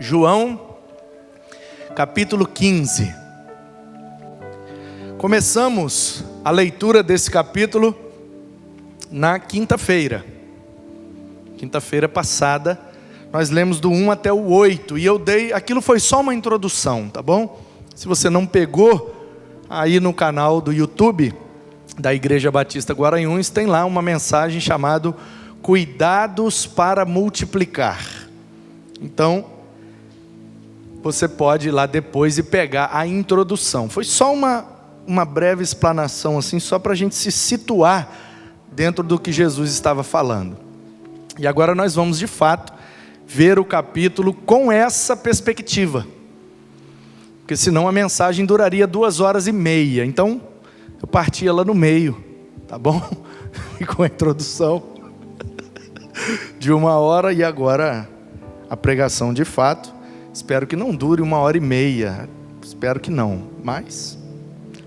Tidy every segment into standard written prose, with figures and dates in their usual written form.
João, capítulo 15. Começamos a leitura desse capítulo na quinta-feira. Quinta-feira passada, nós lemos do 1 até o 8. E aquilo foi só uma introdução, tá bom? Se você não pegou, aí no canal do YouTube da Igreja Batista Guaranhuns, tem lá uma mensagem chamada Cuidados para Multiplicar. Então, você pode ir lá depois e pegar a introdução. Foi só uma breve explanação, assim, só para a gente se situar dentro do que Jesus estava falando. E agora nós vamos, de fato, ver o capítulo com essa perspectiva. Porque senão a mensagem duraria 2h30. Então, eu partia lá no meio, tá bom? E com a introdução de 1h, e agora a pregação de fato. Espero que não dure 1h30. Espero que não. Mas,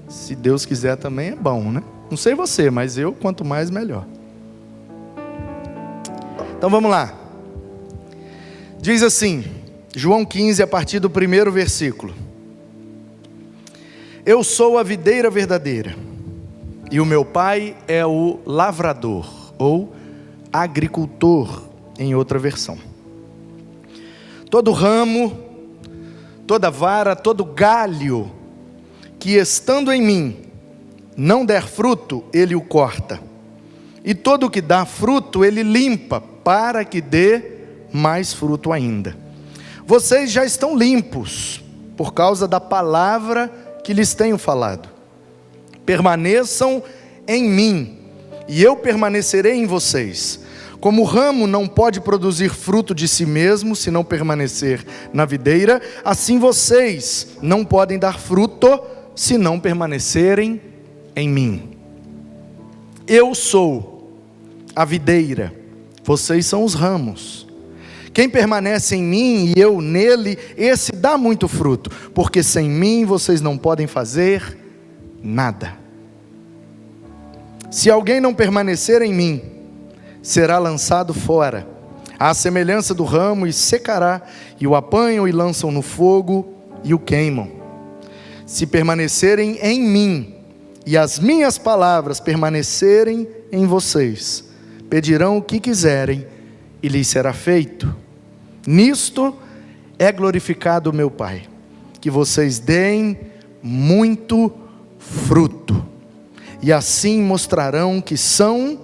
se Deus quiser também é bom, né? Não sei você, mas eu, quanto mais, melhor. Então vamos lá. Diz assim, João 15, a partir do 1º versículo. Eu sou a videira verdadeira, e o meu pai é o lavrador, ou agricultor, em outra versão. Todo ramo, toda vara, todo galho, que estando em mim, não der fruto, ele o corta. E todo o que dá fruto, ele limpa, para que dê mais fruto ainda. Vocês já estão limpos, por causa da palavra que lhes tenho falado. Permaneçam em mim, e eu permanecerei em vocês. Como o ramo não pode produzir fruto de si mesmo, se não permanecer na videira, assim vocês não podem dar fruto, se não permanecerem em mim. Eu sou a videira, vocês são os ramos. Quem permanece em mim e eu nele, esse dá muito fruto, porque sem mim vocês não podem fazer nada. Se alguém não permanecer em mim, será lançado fora, à semelhança do ramo, e secará, e o apanham e lançam no fogo e o queimam. Se permanecerem em mim, e as minhas palavras permanecerem em vocês, pedirão o que quiserem, e lhes será feito. Nisto é glorificado o meu Pai, que vocês deem muito fruto, e assim mostrarão que são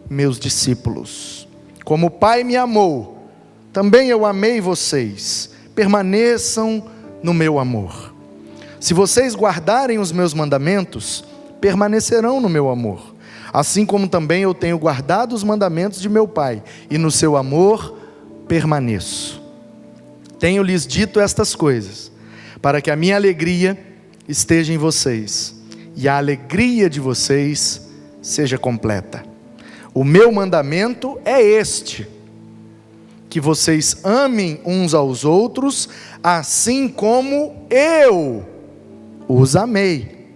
meus discípulos. Como o Pai me amou, também eu amei vocês. Permaneçam no meu amor. Se vocês guardarem os meus mandamentos, permanecerão no meu amor, assim como também eu tenho guardado os mandamentos de meu Pai, e no seu amor permaneço. Tenho-lhes dito estas coisas, para que a minha alegria esteja em vocês, e a alegria de vocês seja completa. O meu mandamento é este, que vocês amem uns aos outros, assim como eu os amei.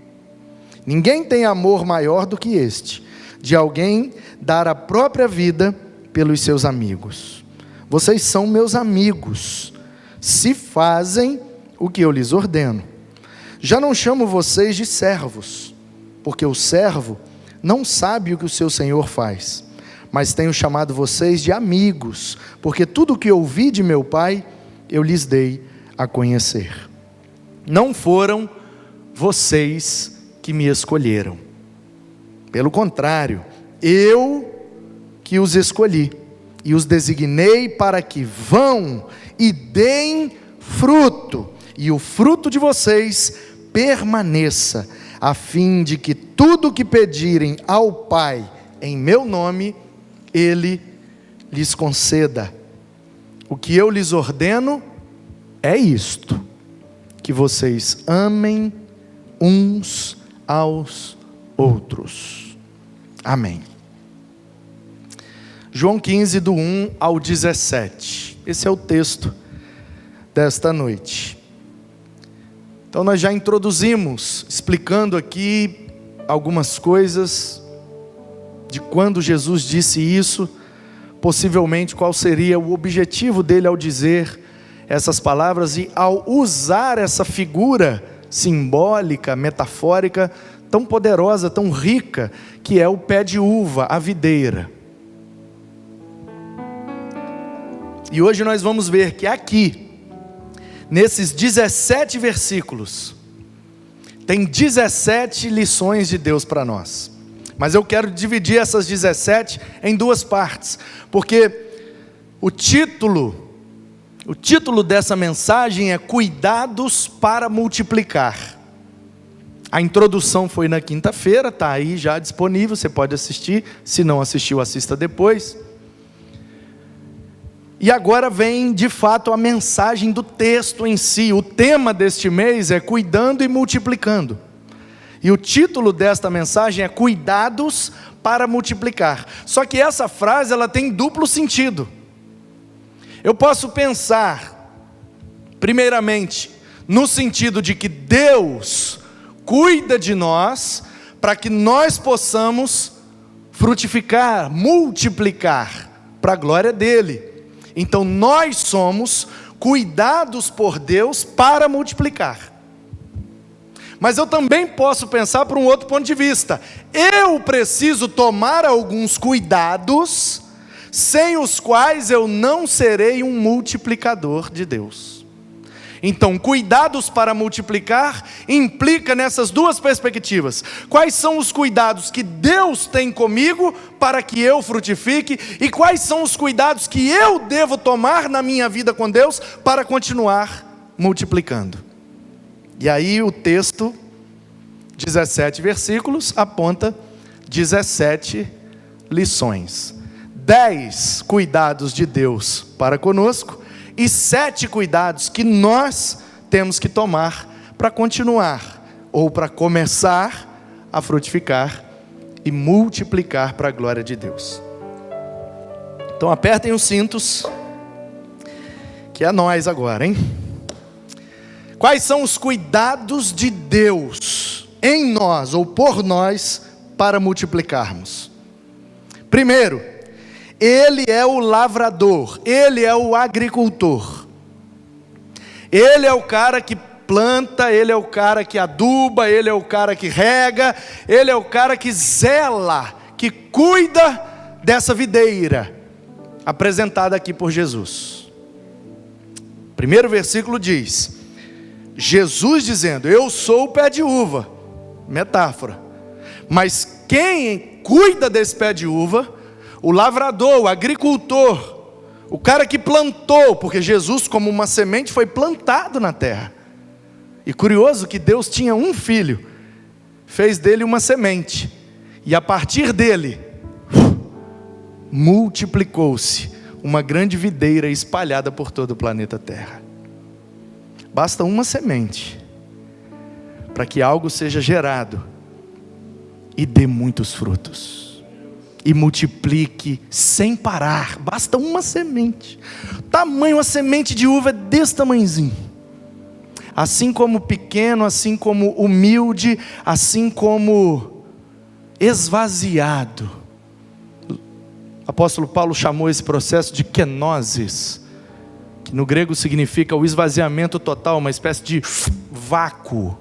Ninguém tem amor maior do que este, de alguém dar a própria vida pelos seus amigos. Vocês são meus amigos, se fazem o que eu lhes ordeno. Já não chamo vocês de servos, porque o servo não sabe o que o seu Senhor faz, mas tenho chamado vocês de amigos, porque tudo o que ouvi de meu Pai, eu lhes dei a conhecer. Não foram vocês que me escolheram, pelo contrário, eu que os escolhi, e os designei para que vão e deem fruto, e o fruto de vocês permaneça, a fim de que tudo o que pedirem ao Pai em meu nome, Ele lhes conceda. O que eu lhes ordeno é isto, que vocês amem uns aos outros. Amém. João 15, do 1 ao 17. Esse é o texto desta noite. Então nós já introduzimos, explicando aqui algumas coisas de quando Jesus disse isso, possivelmente qual seria o objetivo dele ao dizer essas palavras e ao usar essa figura simbólica, metafórica, tão poderosa, tão rica, que é o pé de uva, a videira. E hoje nós vamos ver que aqui, nesses 17 versículos, tem 17 lições de Deus para nós. Mas eu quero dividir essas 17 em duas partes, porque o título dessa mensagem é Cuidados para Multiplicar. A introdução foi na quinta-feira, está aí já disponível, você pode assistir. Se não assistiu, assista depois. E agora vem de fato a mensagem do texto em si. O tema deste mês é Cuidando e Multiplicando. E o título desta mensagem é Cuidados para Multiplicar. Só que essa frase ela tem duplo sentido. Eu posso pensar, primeiramente, no sentido de que Deus cuida de nós para que nós possamos frutificar, multiplicar para a glória dele. Então nós somos cuidados por Deus para multiplicar. Mas eu também posso pensar por um outro ponto de vista. Eu preciso tomar alguns cuidados, sem os quais eu não serei um multiplicador de Deus. Então, cuidados para multiplicar implica nessas duas perspectivas. Quais são os cuidados que Deus tem comigo para que eu frutifique? E quais são os cuidados que eu devo tomar na minha vida com Deus para continuar multiplicando? E aí o texto, 17 versículos, aponta 17 lições. 10 cuidados de Deus para conosco e 7 cuidados que nós temos que tomar para continuar ou para começar a frutificar e multiplicar para a glória de Deus. Então apertem os cintos, que é nós agora, hein? Quais são os cuidados de Deus em nós ou por nós para multiplicarmos? Primeiro, Ele é o lavrador, Ele é o agricultor. Ele é o cara que planta, Ele é o cara que aduba, Ele é o cara que rega, Ele é o cara que zela, que cuida dessa videira apresentada aqui por Jesus. Primeiro versículo diz, Jesus dizendo, eu sou o pé de uva, metáfora, mas quem cuida desse pé de uva, o lavrador, o agricultor, o cara que plantou, porque Jesus como uma semente foi plantado na terra, e curioso que Deus tinha um filho, fez dele uma semente, e a partir dele, multiplicou-se uma grande videira espalhada por todo o planeta Terra. Basta uma semente para que algo seja gerado e dê muitos frutos e multiplique sem parar. Basta uma semente. Tamanho, a semente de uva é desse tamanhozinho. Assim como pequeno, assim como humilde, assim como esvaziado. O apóstolo Paulo chamou esse processo de kenosis, que no grego significa o esvaziamento total, uma espécie de vácuo.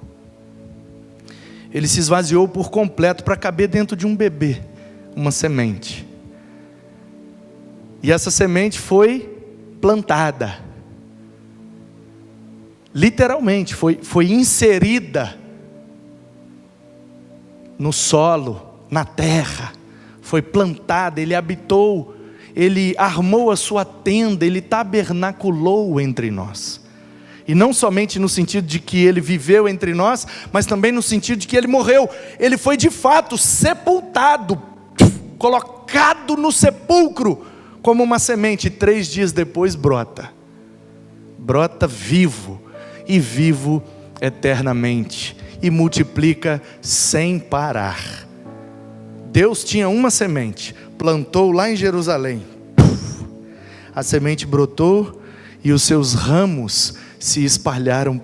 Ele se esvaziou por completo para caber dentro de um bebê, uma semente. E essa semente foi plantada, literalmente, foi inserida no solo, na terra, foi plantada, ele habitou, ele armou a sua tenda, ele tabernaculou entre nós. E não somente no sentido de que ele viveu entre nós, mas também no sentido de que ele morreu. Ele foi de fato sepultado, colocado no sepulcro, como uma semente, e 3 dias depois brota vivo, e vivo eternamente, e multiplica sem parar. Deus tinha uma semente, plantou lá em Jerusalém, a semente brotou e os seus ramos se espalharam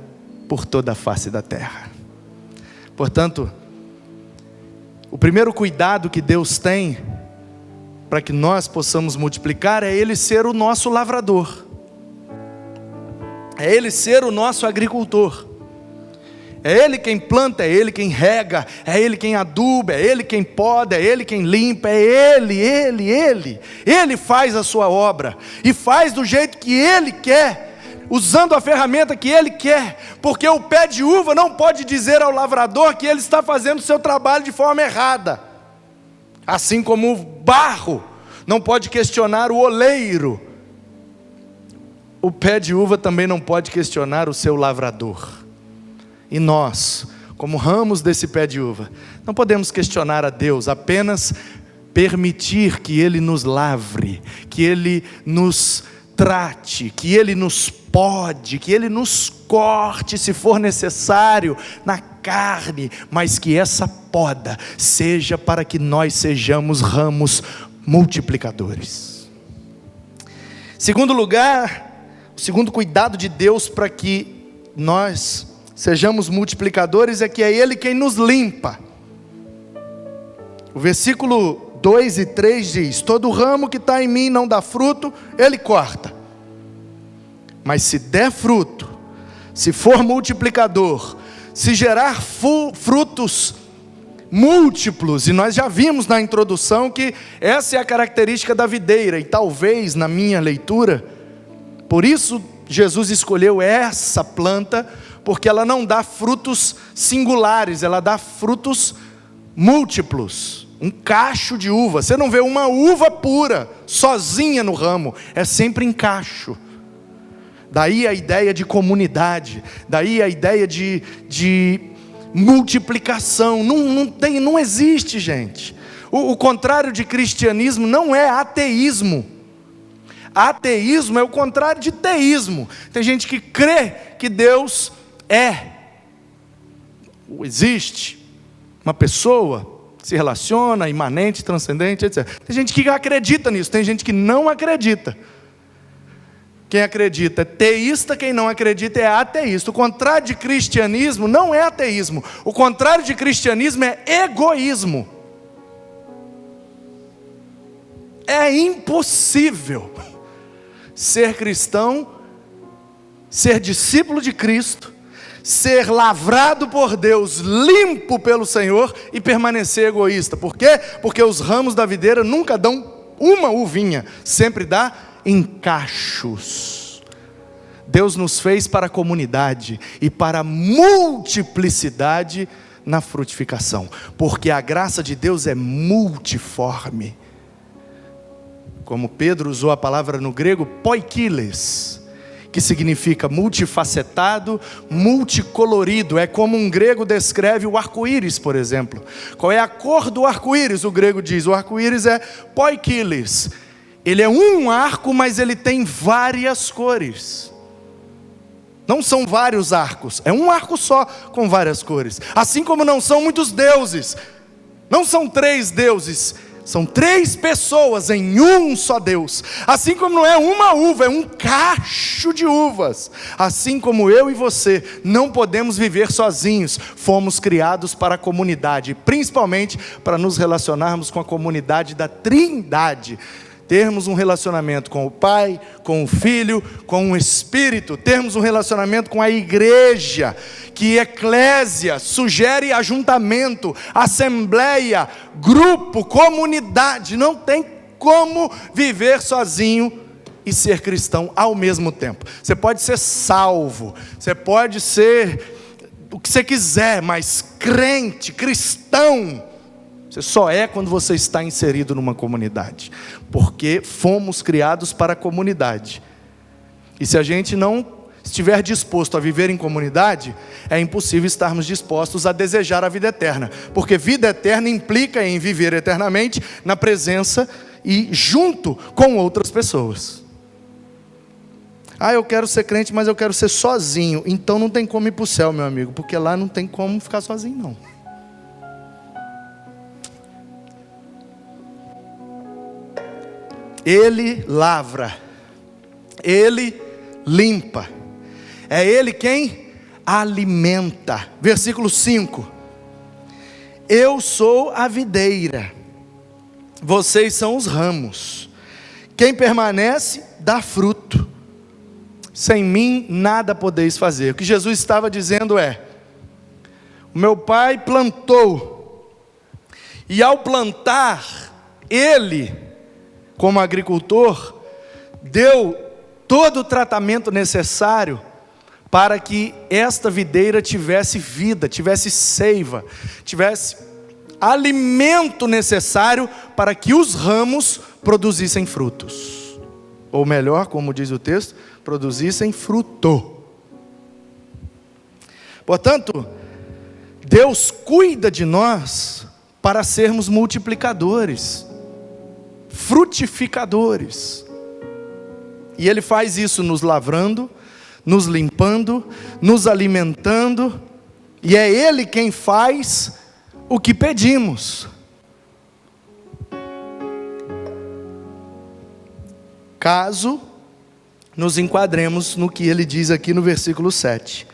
por toda a face da terra. Portanto, o primeiro cuidado que Deus tem para que nós possamos multiplicar é Ele ser o nosso lavrador. é Ele ser o nosso agricultor. É Ele quem planta, é Ele quem rega, é Ele quem aduba, é Ele quem poda, é Ele quem limpa, é Ele. Ele faz a sua obra, e faz do jeito que Ele quer, usando a ferramenta que Ele quer, porque o pé de uva não pode dizer ao lavrador que ele está fazendo o seu trabalho de forma errada, assim como o barro não pode questionar o oleiro, o pé de uva também não pode questionar o seu lavrador. E nós, como ramos desse pé de uva, não podemos questionar a Deus, apenas permitir que Ele nos lavre, que Ele nos trate, que Ele nos pode, que Ele nos corte se for necessário na carne, mas que essa poda seja para que nós sejamos ramos multiplicadores. Segundo lugar, o segundo cuidado de Deus para que nós sejamos multiplicadores é que é Ele quem nos limpa. O versículo 2 e 3 diz: todo ramo que está em mim não dá fruto, Ele corta. Mas se der fruto, se for multiplicador, se gerar frutos múltiplos, e nós já vimos na introdução que essa é a característica da videira, e talvez na minha leitura, por isso Jesus escolheu essa planta, porque ela não dá frutos singulares, ela dá frutos múltiplos. Um cacho de uva, você não vê uma uva pura, sozinha no ramo, é sempre em cacho. Daí a ideia de comunidade, daí a ideia de multiplicação. Não existe, gente. O contrário de cristianismo não é ateísmo. Ateísmo é o contrário de teísmo. Tem gente que crê que Deus existe, uma pessoa que se relaciona, imanente, transcendente, etc. Tem gente que acredita nisso, tem gente que não acredita. Quem acredita é teísta, quem não acredita é ateísta. O contrário de cristianismo não é ateísmo, o contrário de cristianismo é egoísmo. É impossível ser cristão, ser discípulo de Cristo, ser lavrado por Deus, limpo pelo Senhor e permanecer egoísta. Por quê? Porque os ramos da videira nunca dão uma uvinha, sempre dá em cachos. Deus nos fez para a comunidade e para a multiplicidade na frutificação, porque a graça de Deus é multiforme. Como Pedro usou a palavra no grego poikiles, que significa multifacetado, multicolorido. É como um grego descreve o arco-íris, por exemplo. Qual é a cor do arco-íris? O grego diz, o arco-íris é poikiles. Ele é um arco, mas ele tem várias cores. Não são vários arcos, é um arco só com várias cores. Assim como não são muitos deuses, não são 3 deuses, são 3 pessoas em um só Deus. Assim como não é uma uva, é um cacho de uvas. Assim como eu e você não podemos viver sozinhos, fomos criados para a comunidade, principalmente para nos relacionarmos com a comunidade da Trindade. Termos um relacionamento com o Pai, com o Filho, com o Espírito. Termos um relacionamento com a igreja, que eclésia sugere ajuntamento, assembleia, grupo, comunidade. Não tem como viver sozinho e ser cristão ao mesmo tempo. Você pode ser salvo, você pode ser o que você quiser, mas crente, cristão, você só é quando você está inserido numa comunidade, porque fomos criados para a comunidade. E se a gente não estiver disposto a viver em comunidade, é impossível estarmos dispostos a desejar a vida eterna, porque vida eterna implica em viver eternamente na presença e junto com outras pessoas. Eu quero ser crente, mas eu quero ser sozinho. Então não tem como ir para o céu, meu amigo, porque lá não tem como ficar sozinho, não. Ele lavra, Ele limpa, é Ele quem alimenta. Versículo 5: eu sou a videira, vocês são os ramos. Quem permanece, dá fruto, sem mim nada podeis fazer. O que Jesus estava dizendo é: o meu pai plantou, e ao plantar, ele, como agricultor, deu todo o tratamento necessário para que esta videira tivesse vida, tivesse seiva, tivesse alimento necessário para que os ramos produzissem frutos. Ou melhor, como diz o texto, produzissem fruto. Portanto, Deus cuida de nós para sermos multiplicadores, frutificadores. E Ele faz isso nos lavrando, nos limpando, nos alimentando, e é Ele quem faz o que pedimos. Caso nos enquadremos no que Ele diz aqui no versículo 7.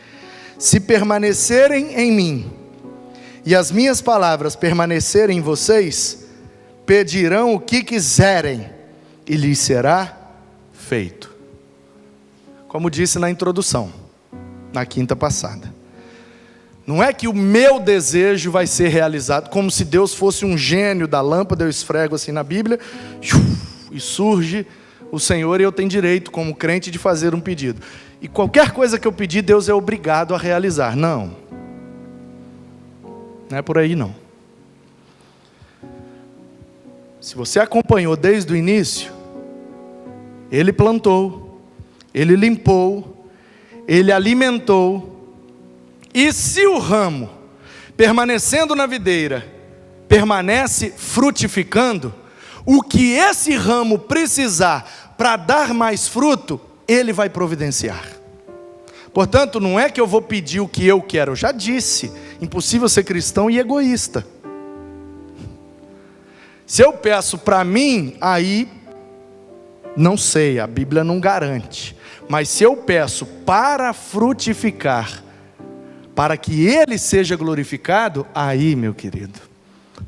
Se permanecerem em mim, e as minhas palavras permanecerem em vocês, pedirão o que quiserem, e lhes será feito. Como disse na introdução, na quinta passada. Não é que o meu desejo vai ser realizado, como se Deus fosse um gênio da lâmpada. Eu esfrego assim na Bíblia, e surge o Senhor, e eu tenho direito, como crente, de fazer um pedido. E qualquer coisa que eu pedir, Deus é obrigado a realizar. Não. Não é por aí não. Se você acompanhou desde o início, Ele plantou, Ele limpou, Ele alimentou. E se o ramo, permanecendo na videira, permanece frutificando, o que esse ramo precisar para dar mais fruto, Ele vai providenciar. Portanto, não é que eu vou pedir o que eu quero. Eu já disse, impossível ser cristão e egoísta. Se eu peço para mim, aí, não sei, a Bíblia não garante. Mas se eu peço para frutificar, para que Ele seja glorificado, aí, meu querido,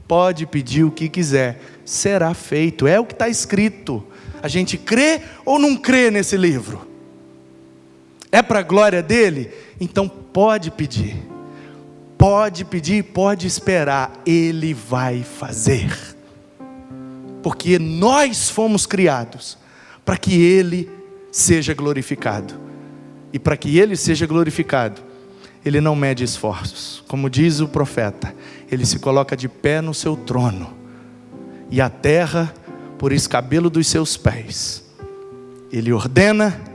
pode pedir o que quiser, será feito. É o que está escrito. A gente crê ou não crê nesse livro? É para a glória dele? Então pode pedir, pode esperar, Ele vai fazer, porque nós fomos criados para que Ele seja glorificado, e para que Ele seja glorificado, Ele não mede esforços, como diz o profeta, Ele se coloca de pé no seu trono, e a terra por escabelo dos seus pés, Ele ordena,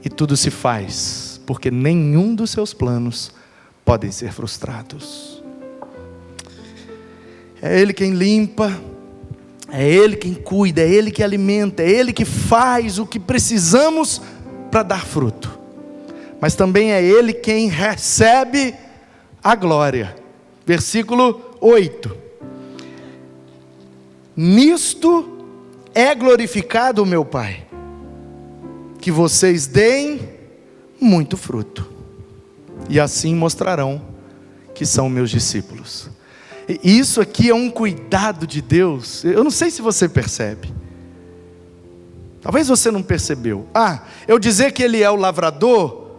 e tudo se faz, porque nenhum dos seus planos podem ser frustrados. É Ele quem limpa, é Ele quem cuida, é Ele que alimenta, é Ele que faz o que precisamos para dar fruto. Mas também é Ele quem recebe a glória. Versículo 8. Nisto é glorificado o meu Pai, que vocês deem muito fruto, e assim mostrarão que são meus discípulos. E isso aqui é um cuidado de Deus. Eu não sei se você percebe, talvez você não percebeu. Eu dizer que Ele é o lavrador,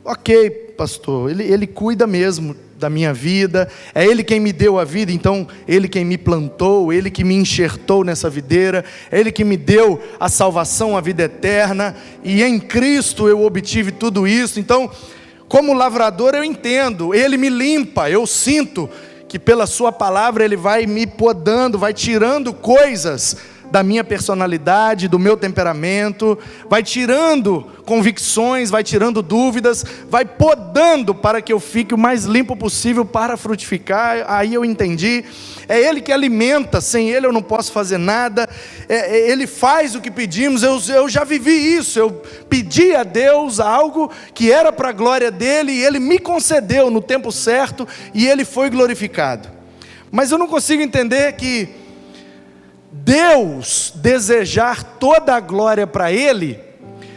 ok, pastor, Ele cuida mesmo da minha vida, é Ele quem me deu a vida, então Ele quem me plantou, Ele que me enxertou nessa videira, é Ele que me deu a salvação, a vida eterna, e em Cristo eu obtive tudo isso. Então, como lavrador eu entendo, Ele me limpa, eu sinto que pela sua palavra Ele vai me podando, vai tirando coisas da minha personalidade, do meu temperamento, vai tirando convicções, vai tirando dúvidas, vai podando para que eu fique o mais limpo possível para frutificar. Aí eu entendi, é Ele que alimenta, sem Ele eu não posso fazer nada, Ele faz o que pedimos. Eu já vivi isso, eu pedi a Deus algo que era para a glória dEle, e Ele me concedeu no tempo certo, e Ele foi glorificado. Mas eu não consigo entender que Deus desejar toda a glória para Ele,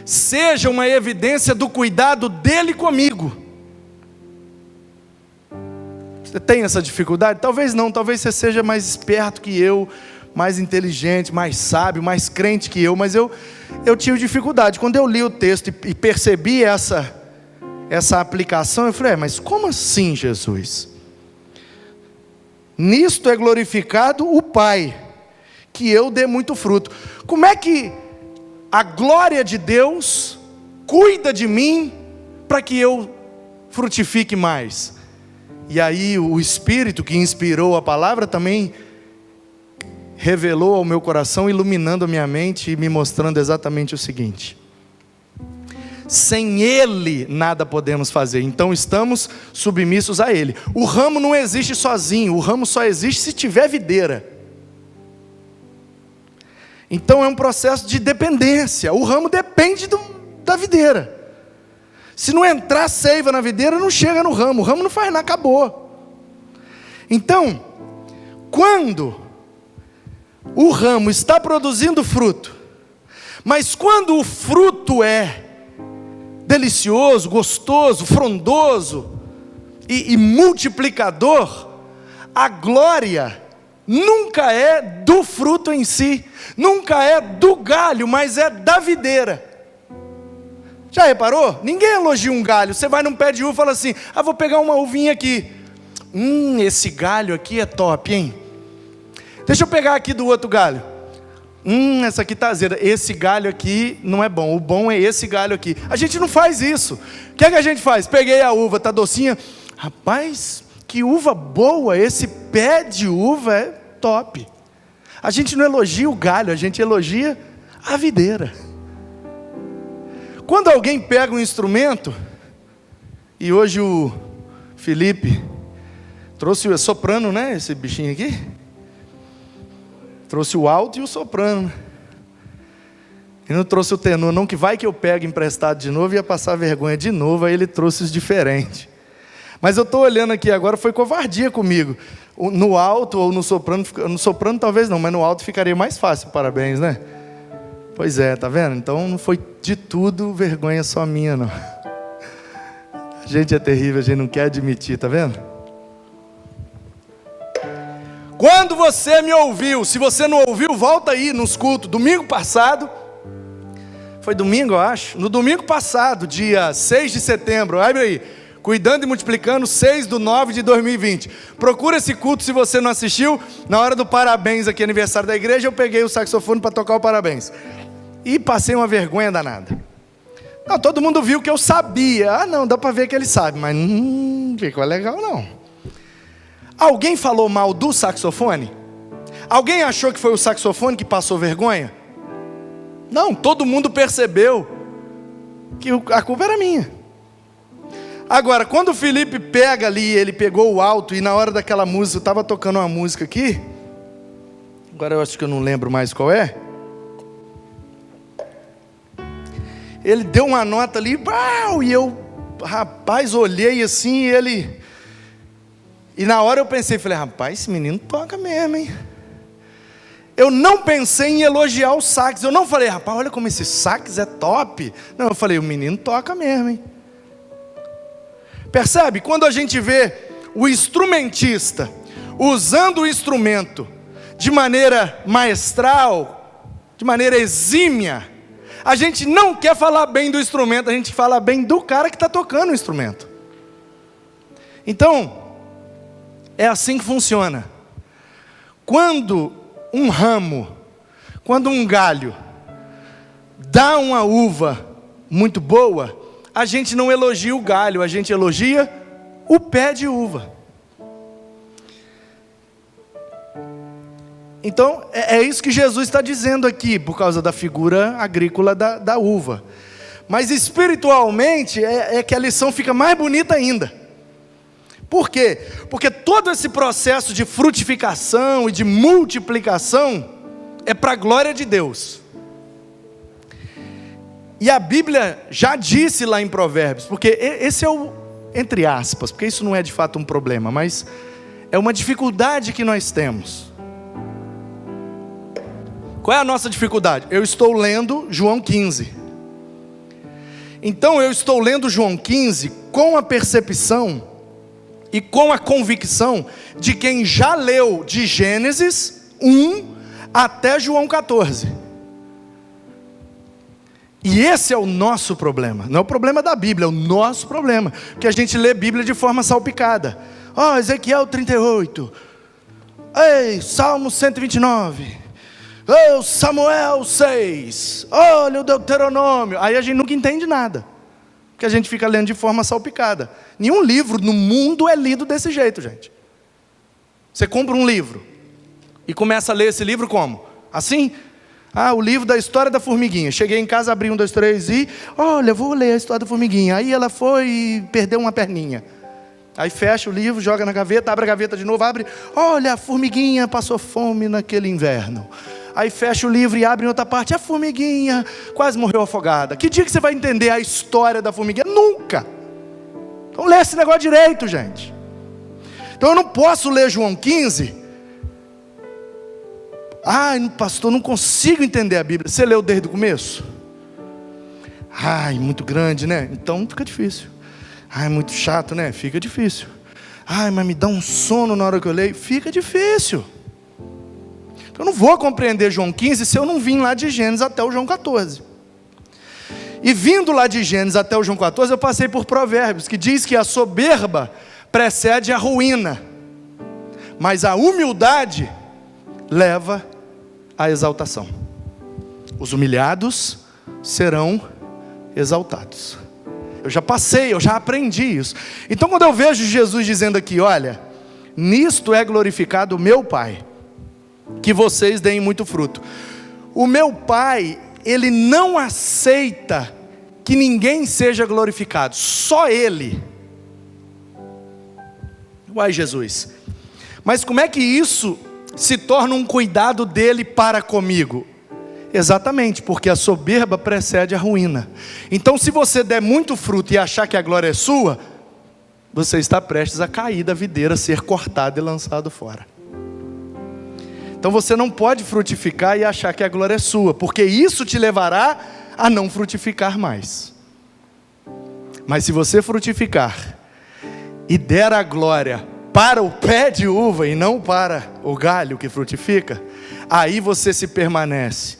seja uma evidência do cuidado dEle comigo. Você tem essa dificuldade? Talvez não, talvez você seja mais esperto que eu, mais inteligente, mais sábio, mais crente que eu, mas eu tive dificuldade. Quando eu li o texto e percebi essa aplicação, eu falei, mas como assim, Jesus? Nisto é glorificado o Pai, que eu dê muito fruto. Como é que a glória de Deus cuida de mim para que eu frutifique mais? E aí o Espírito que inspirou a palavra também revelou ao meu coração, iluminando a minha mente e me mostrando exatamente o seguinte: sem Ele nada podemos fazer, então estamos submissos a Ele. O ramo não existe sozinho, o ramo só existe se tiver videira. Então é um processo de dependência, o ramo depende da videira. Se não entrar seiva na videira, não chega no ramo, o ramo não faz nada, acabou. Então, quando o ramo está produzindo fruto, mas quando o fruto é delicioso, gostoso, frondoso e multiplicador, a glória nunca é do fruto em si, nunca é do galho, mas é da videira. Já reparou? Ninguém elogia um galho. Você vai num pé de uva e fala assim, vou pegar uma uvinha aqui. Esse galho aqui é top, hein? Deixa eu pegar aqui do outro galho. Essa aqui tá azeda. Esse galho aqui não é bom. O bom é esse galho aqui. A gente não faz isso. O que é que a gente faz? Peguei a uva, tá docinha. Rapaz, que uva boa. Esse pé de uva é top. A gente não elogia o galho, a gente elogia a videira. Quando alguém pega um instrumento, e hoje o Felipe trouxe o soprano, né? Esse bichinho aqui. Trouxe o alto e o soprano. E não trouxe o tenor, não, que vai que eu pego emprestado de novo e ia passar vergonha de novo, aí ele trouxe os diferentes. Mas eu estou olhando aqui agora, foi covardia comigo. No alto ou no soprano talvez não, mas no alto ficaria mais fácil, parabéns, né? Pois é, tá vendo? Então não foi de tudo vergonha só minha, não. A gente é terrível, a gente não quer admitir, tá vendo? Quando você me ouviu, se você não ouviu, volta aí nos cultos. Domingo passado, foi domingo eu acho, no domingo passado, dia 6 de setembro, abre aí, Cuidando e Multiplicando, 6/9/2020. Procura esse culto se você não assistiu. Na hora do parabéns aqui, aniversário da igreja, eu peguei o saxofone para tocar o parabéns. E passei uma vergonha danada. Não, todo mundo viu que eu sabia. Não, dá para ver que ele sabe, mas não ficou legal não. Alguém falou mal do saxofone? Alguém achou que foi o saxofone que passou vergonha? Não, todo mundo percebeu que a culpa era minha. Agora, quando o Felipe pega ali, ele pegou o alto, e na hora daquela música, eu estava tocando uma música aqui, agora eu acho que eu não lembro mais qual é. Ele deu uma nota ali, e eu, rapaz, olhei assim, e na hora eu pensei, falei, rapaz, esse menino toca mesmo, hein? Eu não pensei em elogiar o sax, eu não falei, rapaz, olha como esse sax é top. Não, eu falei, o menino toca mesmo, hein? Percebe? Quando a gente vê o instrumentista usando o instrumento de maneira maestral, de maneira exímia, a gente não quer falar bem do instrumento, a gente fala bem do cara que está tocando o instrumento. Então, é assim que funciona. Quando um ramo, quando um galho dá uma uva muito boa, a gente não elogia o galho, a gente elogia o pé de uva. Então, é isso que Jesus está dizendo aqui, por causa da figura agrícola da uva. Mas espiritualmente, é que a lição fica mais bonita ainda. Por quê? Porque todo esse processo de frutificação e de multiplicação é para a glória de Deus. E a Bíblia já disse lá em Provérbios, porque esse é o, entre aspas, porque isso não é de fato um problema, mas é uma dificuldade que nós temos. Qual é a nossa dificuldade? Eu estou lendo João 15. Então eu estou lendo João 15 com a percepção e com a convicção de quem já leu de Gênesis 1 até João 14. E esse é o nosso problema. Não é o problema da Bíblia, é o nosso problema. Porque a gente lê a Bíblia de forma salpicada. Ezequiel 38. Ei, Salmo 129. Samuel 6. Olha o Deuteronômio. Aí a gente nunca entende nada. Porque a gente fica lendo de forma salpicada. Nenhum livro no mundo é lido desse jeito, gente. Você compra um livro e começa a ler esse livro como? Assim? O livro da história da formiguinha. Cheguei em casa, abri 1, 2, 3 e... Olha, vou ler a história da formiguinha. Aí ela foi e perdeu uma perninha. Aí fecha o livro, joga na gaveta, abre a gaveta de novo, abre... Olha, a formiguinha passou fome naquele inverno. Aí fecha o livro e abre em outra parte. A formiguinha quase morreu afogada. Que dia que você vai entender a história da formiguinha? Nunca! Então lê esse negócio direito, gente. Então eu não posso ler João 15... pastor, não consigo entender a Bíblia. Você leu desde o começo? Muito grande, né? Então fica difícil. Muito chato, né? Fica difícil. Mas me dá um sono na hora que eu leio. Fica difícil. Então eu não vou compreender João 15 se eu não vim lá de Gênesis até o João 14. E vindo lá de Gênesis até o João 14, eu passei por Provérbios, que diz que a soberba precede a ruína, mas a humildade leva a exaltação. Os humilhados serão exaltados. Eu já passei, eu já aprendi isso. Então quando eu vejo Jesus dizendo aqui, olha, nisto é glorificado o meu Pai, que vocês deem muito fruto. O meu Pai, Ele não aceita que ninguém seja glorificado, só Ele. Jesus, mas como é que isso se torna um cuidado dele para comigo? Exatamente, porque a soberba precede a ruína. Então se você der muito fruto e achar que a glória é sua, você está prestes a cair da videira, ser cortado e lançado fora. Então você não pode frutificar e achar que a glória é sua, porque isso te levará a não frutificar mais. Mas se você frutificar e der a glória para o pé de uva e não para o galho que frutifica, aí você se permanece.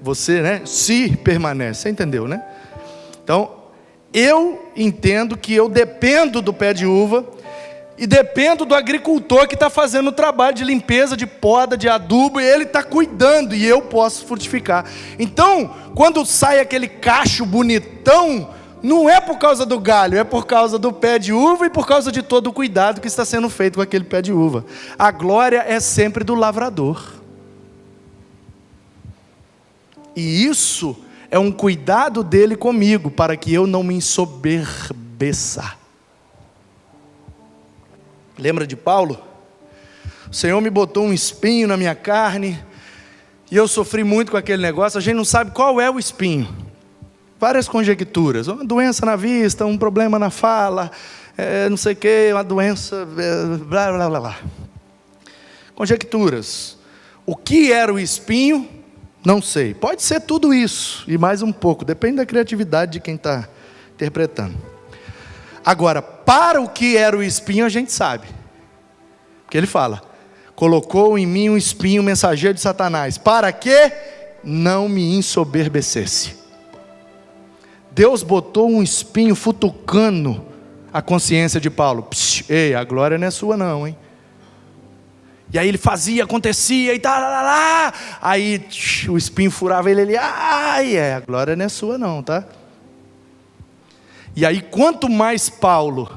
Você, se permanece. Você entendeu, né? Então, eu entendo que eu dependo do pé de uva e dependo do agricultor que está fazendo o trabalho de limpeza, de poda, de adubo, e ele está cuidando, e eu posso frutificar. Então, quando sai aquele cacho bonitão, não é por causa do galho, é por causa do pé de uva e por causa de todo o cuidado que está sendo feito com aquele pé de uva. A glória é sempre do lavrador. E isso é um cuidado dele comigo, para que eu não me ensoberbeça. Lembra de Paulo? O Senhor me botou um espinho na minha carne, e eu sofri muito com aquele negócio. A gente não sabe qual é o espinho. Várias conjecturas, uma doença na vista, um problema na fala, não sei o que, uma doença, blá blá blá blá. Conjecturas. O que era o espinho? Não sei. Pode ser tudo isso e mais um pouco, depende da criatividade de quem está interpretando. Agora, para o que era o espinho a gente sabe, porque ele fala: colocou em mim um espinho, mensageiro de Satanás, para que não me ensoberbecesse. Deus botou um espinho futucando a consciência de Paulo. Psh, ei, a glória não é sua não, hein? E aí ele fazia, acontecia e tal, aí o espinho furava ele, a glória não é sua não, tá? E aí quanto mais Paulo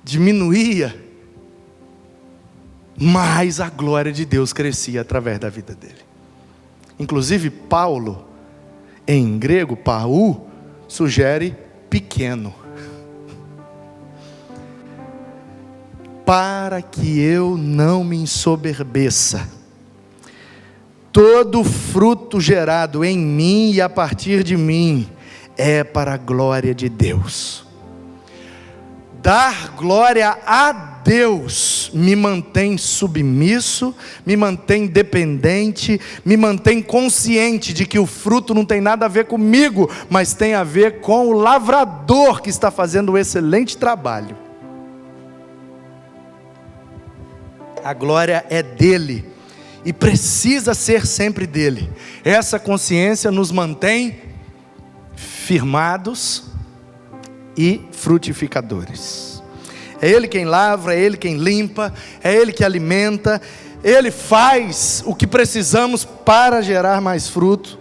diminuía, mais a glória de Deus crescia através da vida dele. Inclusive Paulo, em grego, Paul, sugere pequeno. Para que eu não me ensoberbeça. Todo fruto gerado em mim e a partir de mim é para a glória de Deus. Dar glória a Deus me mantém submisso, me mantém dependente, me mantém consciente de que o fruto não tem nada a ver comigo, mas tem a ver com o lavrador que está fazendo um excelente trabalho. A glória é dele. e precisa ser sempre dele. Essa consciência nos mantém firmados e frutificadores. É Ele quem lavra, é Ele quem limpa, é Ele que alimenta, Ele faz o que precisamos para gerar mais fruto,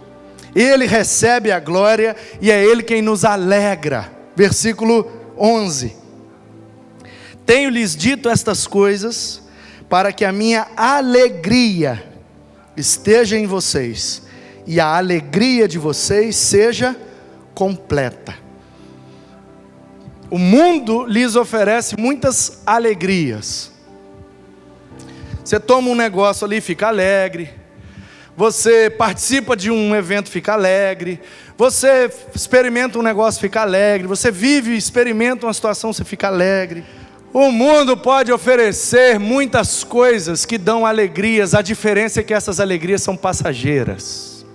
Ele recebe a glória e é Ele quem nos alegra. Versículo 11: tenho-lhes dito estas coisas, para que a minha alegria esteja em vocês, e a alegria de vocês seja completa. O mundo lhes oferece muitas alegrias. Você toma um negócio ali e fica alegre. Você participa de um evento, fica alegre. Você experimenta um negócio, fica alegre. Você vive e experimenta uma situação, você fica alegre. O mundo pode oferecer muitas coisas que dão alegrias. A diferença é que essas alegrias são passageiras.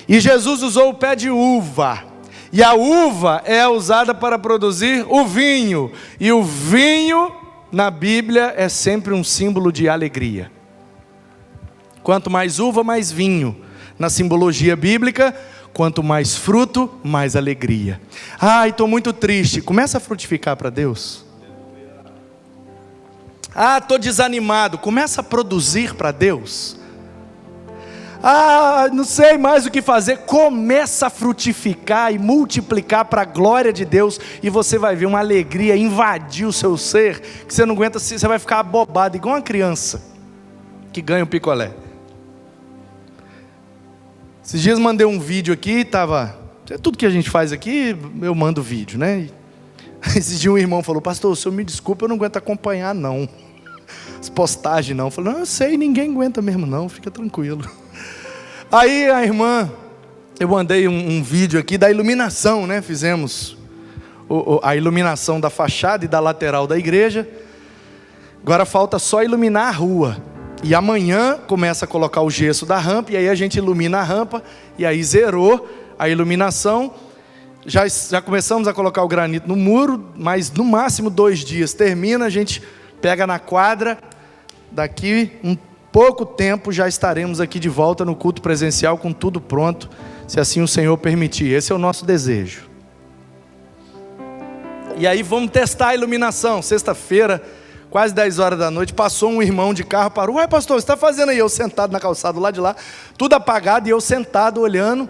E Jesus usou o pé de uva. E a uva é usada para produzir o vinho. E o vinho, na Bíblia, é sempre um símbolo de alegria. Quanto mais uva, mais vinho. Na simbologia bíblica, quanto mais fruto, mais alegria. Ai, estou muito triste. Começa a frutificar para Deus. Ah, estou desanimado. Começa a produzir para Deus. Ah, não sei mais o que fazer. Começa a frutificar e multiplicar para a glória de Deus, e você vai ver uma alegria invadir o seu ser, que você não aguenta, você vai ficar abobado, igual uma criança que ganha um picolé. Esses dias mandei um vídeo aqui, tudo que a gente faz aqui, eu mando vídeo, né? Esses dias um irmão falou: pastor, o senhor me desculpa, eu não aguento acompanhar não, as postagens não. Eu falei: não, eu sei, ninguém aguenta mesmo não, fica tranquilo. Aí a irmã, eu mandei um vídeo aqui da iluminação, né? Fizemos a iluminação da fachada e da lateral da igreja. Agora falta só iluminar a rua. E amanhã começa a colocar o gesso da rampa, e aí a gente ilumina a rampa, e aí zerou a iluminação. Já começamos a colocar o granito no muro, mas no máximo 2 dias termina, a gente pega na quadra. Daqui pouco tempo já estaremos aqui de volta no culto presencial com tudo pronto, se assim o Senhor permitir. Esse é o nosso desejo. E aí vamos testar a iluminação. Sexta-feira, quase 10 horas da noite, passou um irmão de carro, parou: ué pastor, o que você está fazendo aí? Eu sentado na calçada lá de lá, tudo apagado, e eu sentado olhando,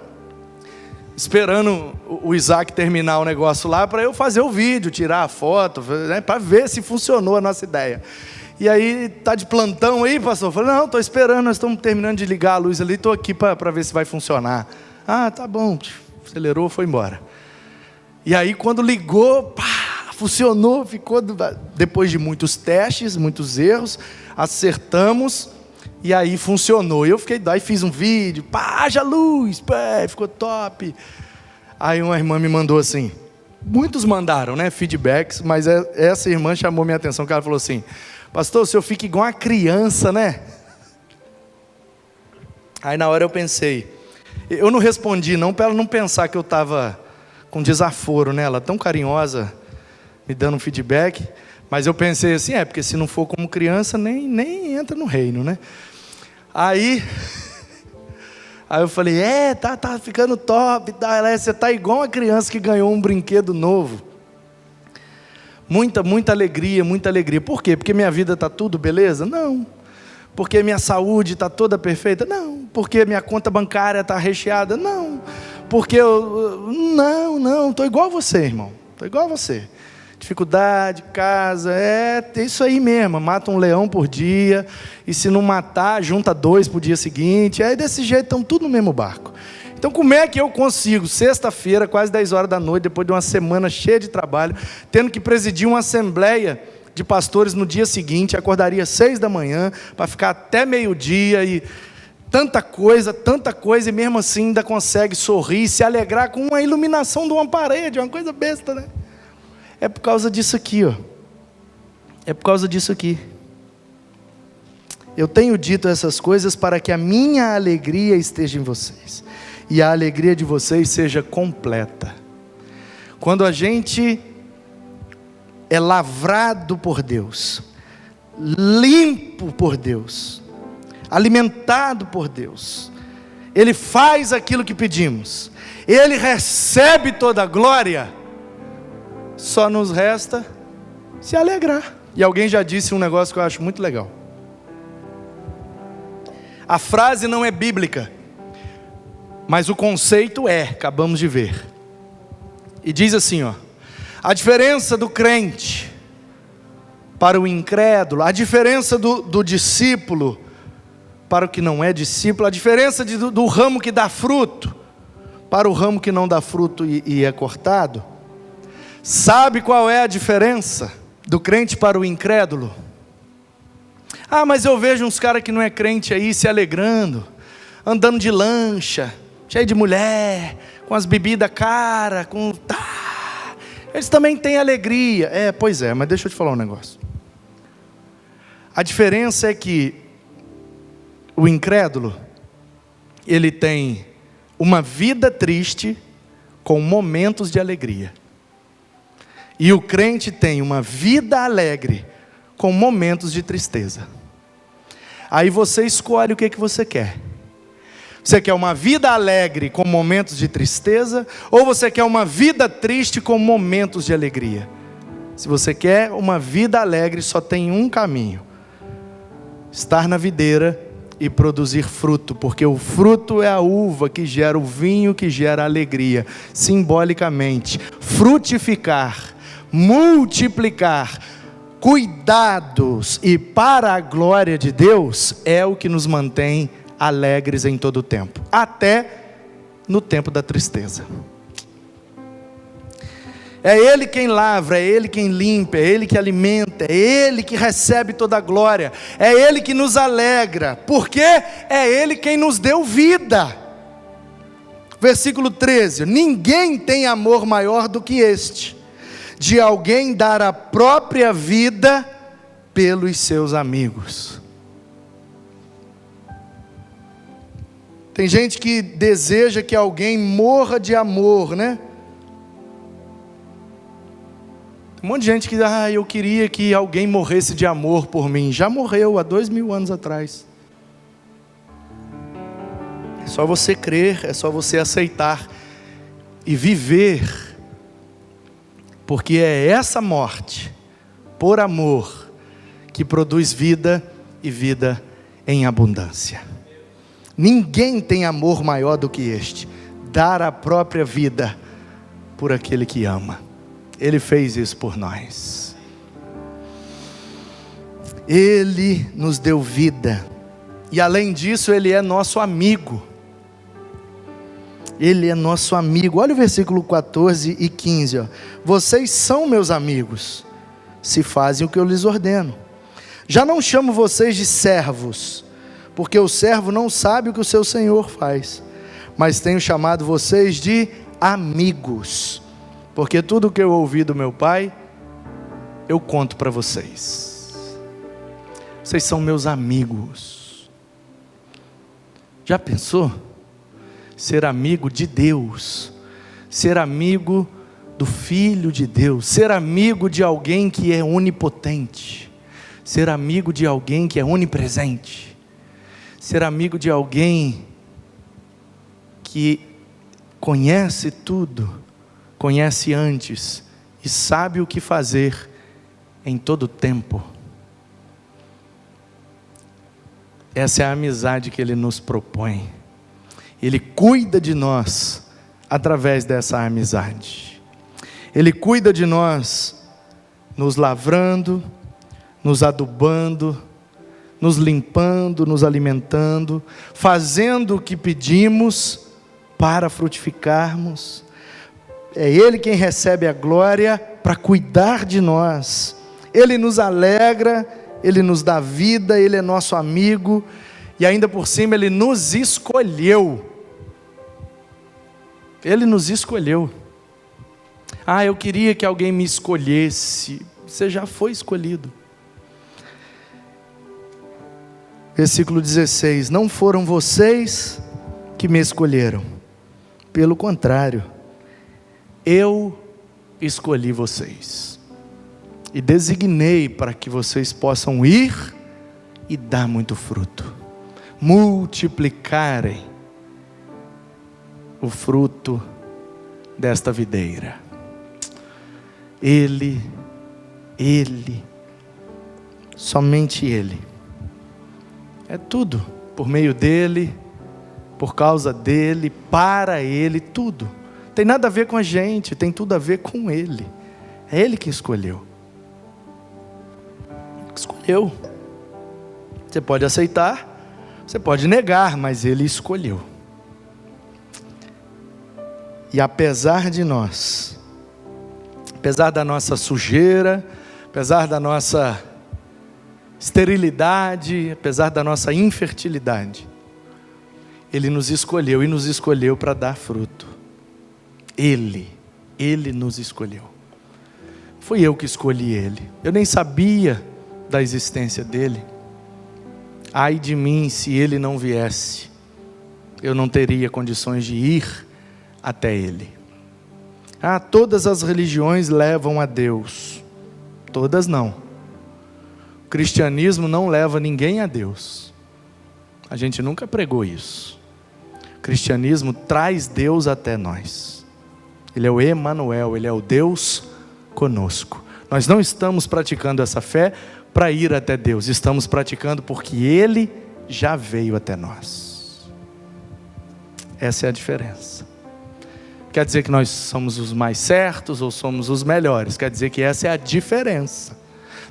esperando o Isaac terminar o negócio lá, para eu fazer o vídeo, tirar a foto, né, para ver se funcionou a nossa ideia. E aí, tá de plantão aí, pastor? Eu falei: não, estou esperando, nós estamos terminando de ligar a luz ali, estou aqui para ver se vai funcionar. Ah, tá bom, acelerou, foi embora. E aí quando ligou, pá, funcionou, ficou, depois de muitos testes, muitos erros, acertamos, e aí funcionou. Eu fiquei, daí fiz um vídeo, pá, haja luz, pá, ficou top. Aí uma irmã me mandou assim, muitos mandaram, né, feedbacks, mas essa irmã chamou minha atenção, que ela falou assim: pastor, o senhor fica igual uma criança, né? Aí na hora eu pensei, eu não respondi não, para ela não pensar que eu estava com desaforo, né? Ela tão carinhosa, me dando um feedback, mas eu pensei assim, porque se não for como criança, nem entra no reino, né? Aí eu falei: tá ficando top, tá, você tá igual uma criança que ganhou um brinquedo novo. Muita alegria, muita alegria. Por quê? Porque minha vida está tudo beleza? Não. Porque minha saúde está toda perfeita? Não. Porque minha conta bancária está recheada? Não. Porque não, estou igual a você, irmão. Estou igual a você. Dificuldade, casa, é isso aí mesmo. Mata um leão por dia, e se não matar, junta 2 para o dia seguinte. Aí desse jeito estão tudo no mesmo barco. Então como é que eu consigo, sexta-feira, quase 10 horas da noite, depois de uma semana cheia de trabalho, tendo que presidir uma assembleia de pastores no dia seguinte, acordaria 6 da manhã, para ficar até meio-dia, e tanta coisa, e mesmo assim ainda consegue sorrir, se alegrar com uma iluminação de uma parede, uma coisa besta, né? É por causa disso aqui, ó. É por causa disso aqui. Eu tenho dito essas coisas para que a minha alegria esteja em vocês, e a alegria de vocês seja completa. Quando a gente é lavrado por Deus, limpo por Deus, alimentado por Deus, Ele faz aquilo que pedimos, Ele recebe toda a glória, só nos resta se alegrar. E alguém já disse um negócio que eu acho muito legal. A frase não é bíblica, mas o conceito é, acabamos de ver. E diz assim, a diferença do crente para o incrédulo, a diferença do discípulo para o que não é discípulo, a diferença do ramo que dá fruto para o ramo que não dá fruto e é cortado. Sabe qual é a diferença do crente para o incrédulo? Ah, mas eu vejo uns caras que não é crente aí se alegrando, andando de lancha, cheio de mulher, com as bebidas caras, eles também têm alegria. Pois é, mas deixa eu te falar um negócio. A diferença é que o incrédulo, ele tem uma vida triste com momentos de alegria. E o crente tem uma vida alegre com momentos de tristeza. Aí você escolhe o que você quer. Você quer uma vida alegre com momentos de tristeza, ou você quer uma vida triste com momentos de alegria? Se você quer uma vida alegre, só tem um caminho: estar na videira e produzir fruto, porque o fruto é a uva que gera o vinho, que gera alegria. Simbolicamente, frutificar, multiplicar, cuidados e para a glória de Deus é o que nos mantém alegres em todo o tempo, até no tempo da tristeza. É Ele quem lavra, é Ele quem limpa, é Ele que alimenta, é Ele que recebe toda a glória, é Ele que nos alegra, porque é Ele quem nos deu vida. Versículo 13: ninguém tem amor maior do que este, de alguém dar a própria vida pelos seus amigos. Tem gente que deseja que alguém morra de amor, né? Um monte de gente que eu queria que alguém morresse de amor por mim. Já morreu há 2000 anos atrás. É só você crer, é só você aceitar e viver, porque é essa morte por amor que produz vida e vida em abundância. Ninguém tem amor maior do que este, dar a própria vida por aquele que ama. Ele fez isso por nós. Ele nos deu vida, e além disso Ele é nosso amigo. Ele é nosso amigo. Olha o versículo 14 e 15. Vocês são meus amigos, se fazem o que eu lhes ordeno. Já não chamo vocês de servos, porque o servo não sabe o que o seu senhor faz, mas tenho chamado vocês de amigos, porque tudo o que eu ouvi do meu pai, eu conto para vocês. Vocês são meus amigos. Já pensou? Ser amigo de Deus, ser amigo do Filho de Deus, ser amigo de alguém que é onipotente, ser amigo de alguém que é onipresente, ser amigo de alguém que conhece tudo, conhece antes e sabe o que fazer em todo tempo. Essa é a amizade que Ele nos propõe. Ele cuida de nós através dessa amizade. Ele cuida de nós nos lavrando, nos adubando, nos limpando, nos alimentando, fazendo o que pedimos para frutificarmos. É Ele quem recebe a glória para cuidar de nós. Ele nos alegra, Ele nos dá vida, Ele é nosso amigo, e ainda por cima Ele nos escolheu. Ele nos escolheu. Eu queria que alguém me escolhesse. Você já foi escolhido. Versículo 16: não foram vocês que me escolheram, pelo contrário, eu escolhi vocês, e designei para que vocês possam ir e dar muito fruto, multiplicarem o fruto desta videira. Ele, somente Ele. É tudo por meio dEle, por causa dEle, para Ele, tudo. Tem nada a ver com a gente, tem tudo a ver com Ele. É Ele que escolheu. Escolheu. Você pode aceitar, você pode negar, mas Ele escolheu. E apesar de nós, apesar da nossa sujeira, apesar da nossa esterilidade, apesar da nossa infertilidade, Ele nos escolheu e nos escolheu para dar fruto. Ele nos escolheu. Fui eu que escolhi Ele. Eu nem sabia da existência dEle. Ai de mim se Ele não viesse. Eu não teria condições de ir até Ele. Todas as religiões levam a Deus. Todas não. O cristianismo não leva ninguém a Deus. A gente nunca pregou isso. O cristianismo traz Deus até nós. Ele é o Emanuel, Ele é o Deus conosco. Nós não estamos praticando essa fé para ir até Deus. Estamos praticando porque Ele já veio até nós. Essa é a diferença. Quer dizer que nós somos os mais certos ou somos os melhores. Quer dizer que essa é a diferença.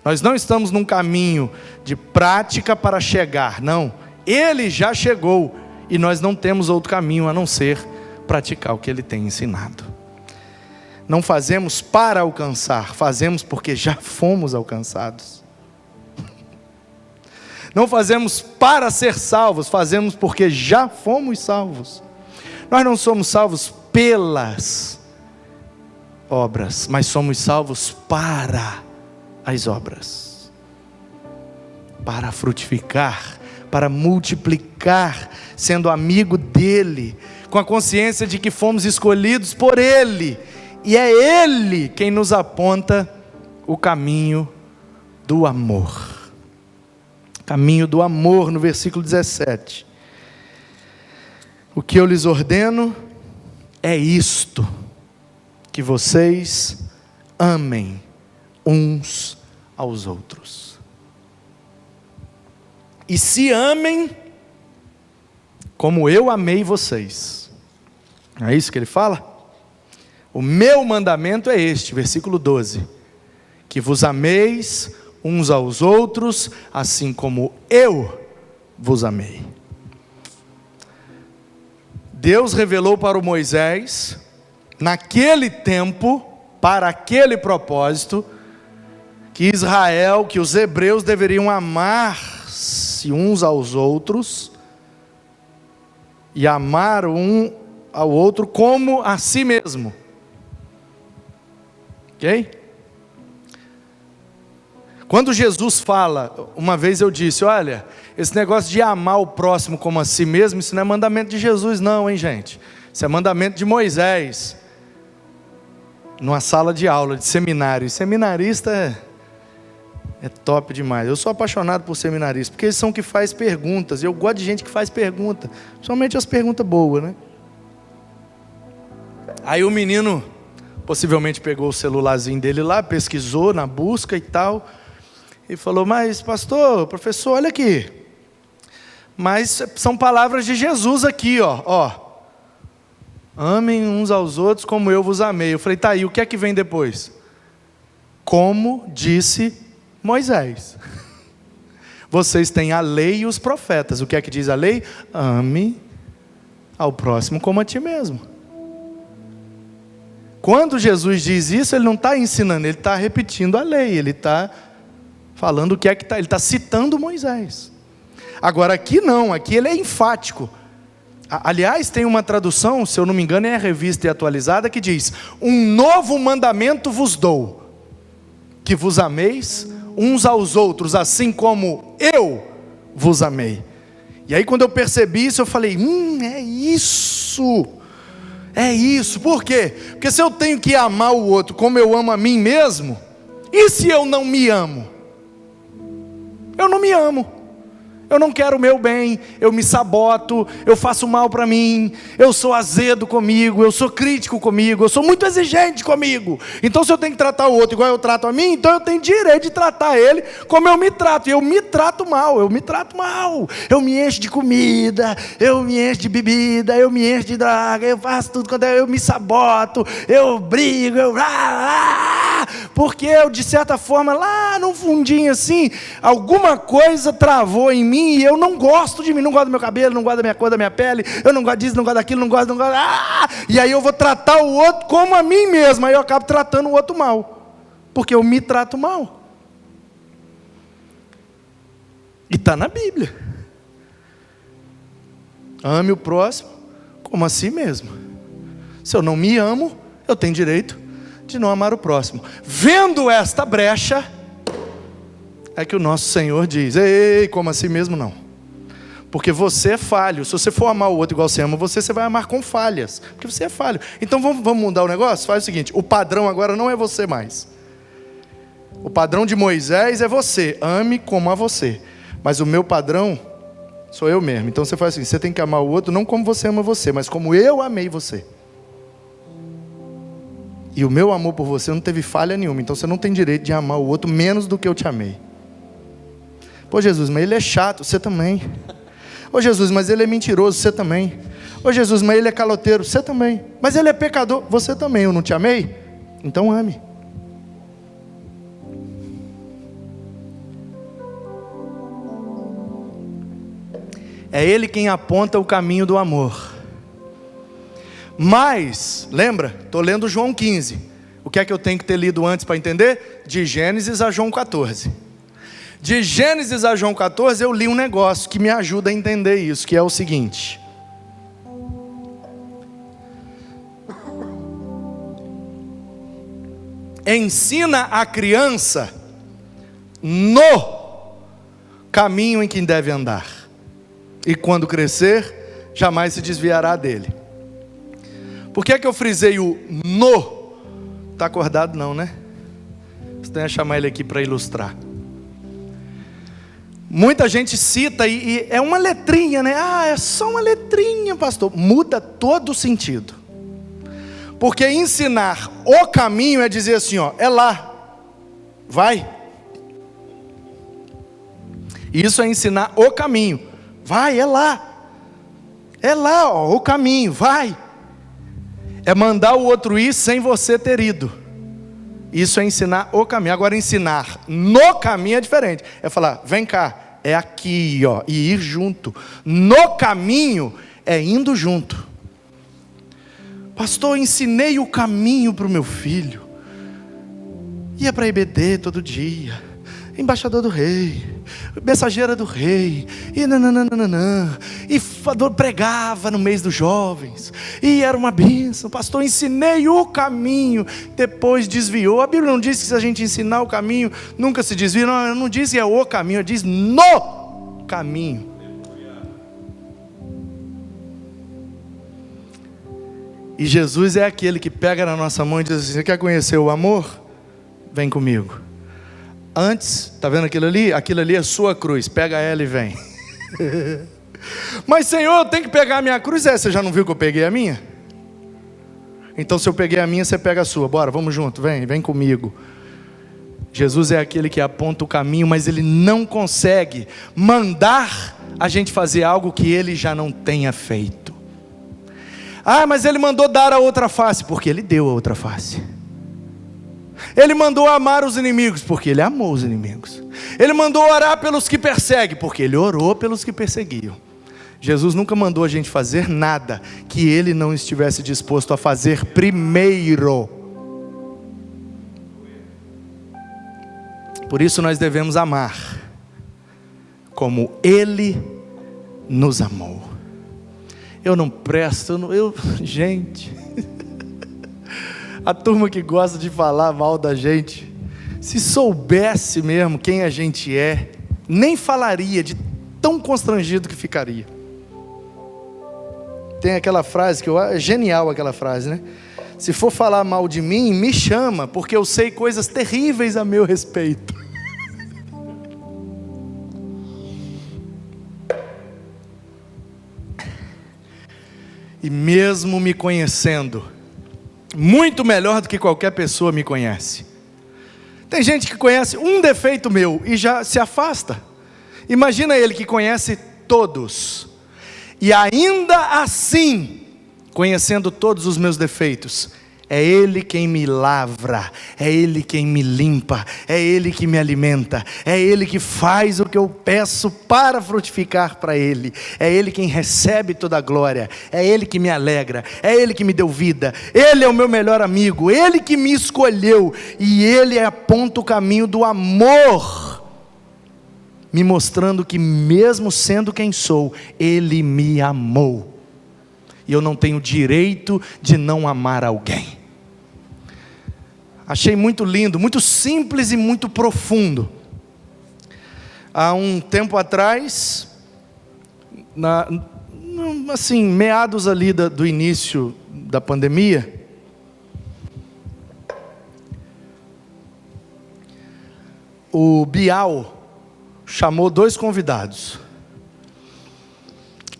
Nós não estamos num caminho de prática para chegar. Não. Ele já chegou. E nós não temos outro caminho a não ser praticar o que Ele tem ensinado. Não fazemos para alcançar. Fazemos porque já fomos alcançados. Não fazemos para ser salvos. Fazemos porque já fomos salvos. Nós não somos salvos pelas obras, mas somos salvos para as obras, para frutificar, para multiplicar, sendo amigo dEle, com a consciência de que fomos escolhidos por Ele, e é Ele quem nos aponta o caminho do amor. Caminho do amor, no versículo 17. O que eu lhes ordeno é isto, que vocês amem uns aos outros. E se amem como eu amei vocês. Não é isso que ele fala? O meu mandamento é este, versículo 12. Que vos ameis uns aos outros, assim como eu vos amei. Deus revelou para o Moisés, naquele tempo, para aquele propósito, que Israel, que os hebreus deveriam amar-se uns aos outros, e amar um ao outro como a si mesmo. Ok? Quando Jesus fala, uma vez eu disse, olha, esse negócio de amar o próximo como a si mesmo, isso não é mandamento de Jesus não, hein gente? Isso é mandamento de Moisés. Numa sala de aula, de seminário. E seminarista é top demais. Eu sou apaixonado por seminaristas, porque eles são que faz perguntas. Eu gosto de gente que faz pergunta. Principalmente as perguntas boas, né? Aí o menino possivelmente pegou o celularzinho dele lá, pesquisou na busca e tal, e falou, mas pastor, professor, olha aqui, mas são palavras de Jesus aqui, ó, amem uns aos outros como eu vos amei. Eu falei, tá aí, o que é que vem depois? Como disse Moisés. Vocês têm a lei e os profetas. O que é que diz a lei? Ame ao próximo como a ti mesmo. Quando Jesus diz isso, Ele não está ensinando, Ele está repetindo a lei, Ele está falando o que é que está, Ele está citando Moisés. Agora aqui não, aqui Ele é enfático. Aliás, tem uma tradução, se eu não me engano é a Revista e Atualizada, que diz, um novo mandamento vos dou, que vos ameis uns aos outros, assim como eu vos amei. E aí quando eu percebi isso, eu falei, é isso. É isso, por quê? Porque se eu tenho que amar o outro como eu amo a mim mesmo, e se eu não me amo? Eu não me amo. eu não quero o meu bem, eu me saboto, eu faço mal para mim, eu sou azedo comigo, eu sou crítico comigo, eu sou muito exigente comigo. Então se eu tenho que tratar o outro igual eu trato a mim, então eu tenho direito de tratar ele como eu me trato. E eu me trato mal, eu me encho de comida, eu me encho de bebida, eu me encho de droga, eu faço tudo quando eu me saboto, eu brigo, porque eu, de certa forma, lá no fundinho assim, alguma coisa travou em mim e eu não gosto de mim, não gosto do meu cabelo, não gosto da minha cor, da minha pele, eu não gosto disso, não gosto daquilo, não gosto, e aí eu vou tratar o outro como a mim mesmo, aí eu acabo tratando o outro mal, porque eu me trato mal. E está na Bíblia. Ame o próximo como a si mesmo. Se eu não me amo, eu tenho direito de não amar o próximo. Vendo esta brecha, é que o nosso Senhor diz: ei, como a si mesmo não. Porque você é falho. Se você for amar o outro igual você ama você vai amar com falhas. Porque você é falho. Então vamos mudar o negócio? Faz o seguinte: o padrão agora não é você mais. O padrão de Moisés é você. Ame como a você. Mas o meu padrão sou eu mesmo. Então você faz assim: você tem que amar o outro não como você ama você, mas como eu amei você. E o meu amor por você não teve falha nenhuma. Então você não tem direito de amar o outro menos do que eu te amei. Pô, Jesus, mas ele é chato. Você também. Ô Jesus, mas ele é mentiroso. Você também. Ô Jesus, mas ele é caloteiro. Você também. Mas ele é pecador. Você também. Eu não te amei? Então ame. É ele quem aponta o caminho do amor. Mas, lembra? Estou lendo João 15. O que é que eu tenho que ter lido antes para entender? De Gênesis a João 14. De Gênesis a João 14 eu li um negócio que me ajuda a entender isso, que é o seguinte. Ensina a criança no caminho em que deve andar. E quando crescer, jamais se desviará dele. Por que é que eu frisei o no? Está acordado não, né? Você tem que chamar ele aqui para ilustrar. Muita gente cita e é uma letrinha, né? Ah, é só uma letrinha, pastor. Muda todo o sentido. Porque ensinar o caminho é dizer assim, ó, é lá, vai. Isso é ensinar o caminho. Vai, é lá, ó, o caminho, vai. É mandar o outro ir sem você ter ido. Isso é ensinar o caminho. Agora ensinar no caminho é diferente. É falar, vem cá, é aqui, ó, e ir junto. No caminho é indo junto. Pastor, eu ensinei o caminho para o meu filho. Ia para a IBD todo dia. Embaixador do rei, mensageira do rei, e nananana, e pregava no mês dos jovens, e era uma bênção. Pastor, ensinei o caminho, depois desviou. A Bíblia não diz que se a gente ensinar o caminho, nunca se desvia. Não diz que é o caminho, diz no caminho. E Jesus é aquele que pega na nossa mão e diz assim: você quer conhecer o amor? Vem comigo. Antes, está vendo aquilo ali? Aquilo ali é sua cruz, pega ela e vem. Mas Senhor, eu tenho que pegar a minha cruz. Você já não viu que eu peguei a minha? Então se eu peguei a minha, você pega a sua. Bora, vamos junto, vem comigo. Jesus é aquele que aponta o caminho, mas Ele não consegue mandar a gente fazer algo que Ele já não tenha feito. Ah, mas Ele mandou dar a outra face, porque Ele deu a outra face. Ele mandou amar os inimigos, porque Ele amou os inimigos. Ele mandou orar pelos que perseguem, porque Ele orou pelos que perseguiam. Jesus nunca mandou a gente fazer nada que Ele não estivesse disposto a fazer primeiro. Por isso nós devemos amar como Ele nos amou. Eu não presto, gente... A turma que gosta de falar mal da gente, se soubesse mesmo quem a gente é, nem falaria, de tão constrangido que ficaria. Tem aquela frase que é genial, aquela frase, né? Se for falar mal de mim, me chama, porque eu sei coisas terríveis a meu respeito. E mesmo me conhecendo, muito melhor do que qualquer pessoa me conhece. Tem gente que conhece um defeito meu e já se afasta. Imagina ele que conhece todos. E ainda assim, conhecendo todos os meus defeitos, é Ele quem me lavra, é Ele quem me limpa, é Ele que me alimenta, é Ele que faz o que eu peço para frutificar para Ele, é Ele quem recebe toda a glória, é Ele que me alegra, é Ele que me deu vida, Ele é o meu melhor amigo, Ele que me escolheu, e Ele aponta o caminho do amor, me mostrando que mesmo sendo quem sou, Ele me amou, e eu não tenho direito de não amar alguém. Achei muito lindo, muito simples e muito profundo. Há um tempo atrás, assim, meados ali do início da pandemia, o Bial chamou 2 convidados,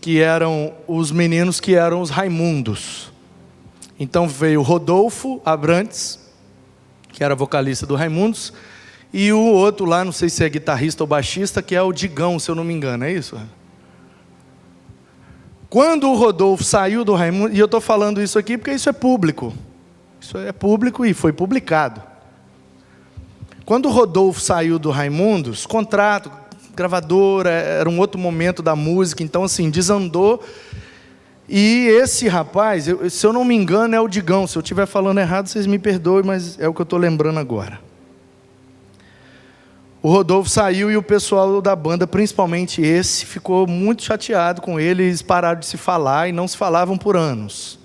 que eram os meninos que eram os Raimundos. Então veio Rodolfo Abrantes, que era vocalista do Raimundos, e o outro lá, não sei se é guitarrista ou baixista, que é o Digão, se eu não me engano, é isso? Quando o Rodolfo saiu do Raimundos, e eu estou falando isso aqui porque isso é público e foi publicado. Quando o Rodolfo saiu do Raimundos, contrato, gravadora, era um outro momento da música, então assim, desandou. E esse rapaz, se eu não me engano, é o Digão. Se eu estiver falando errado, vocês me perdoem, mas é o que eu estou lembrando agora. O Rodolfo saiu e o pessoal da banda, principalmente esse, ficou muito chateado com ele. Eles pararam de se falar e não se falavam por anos.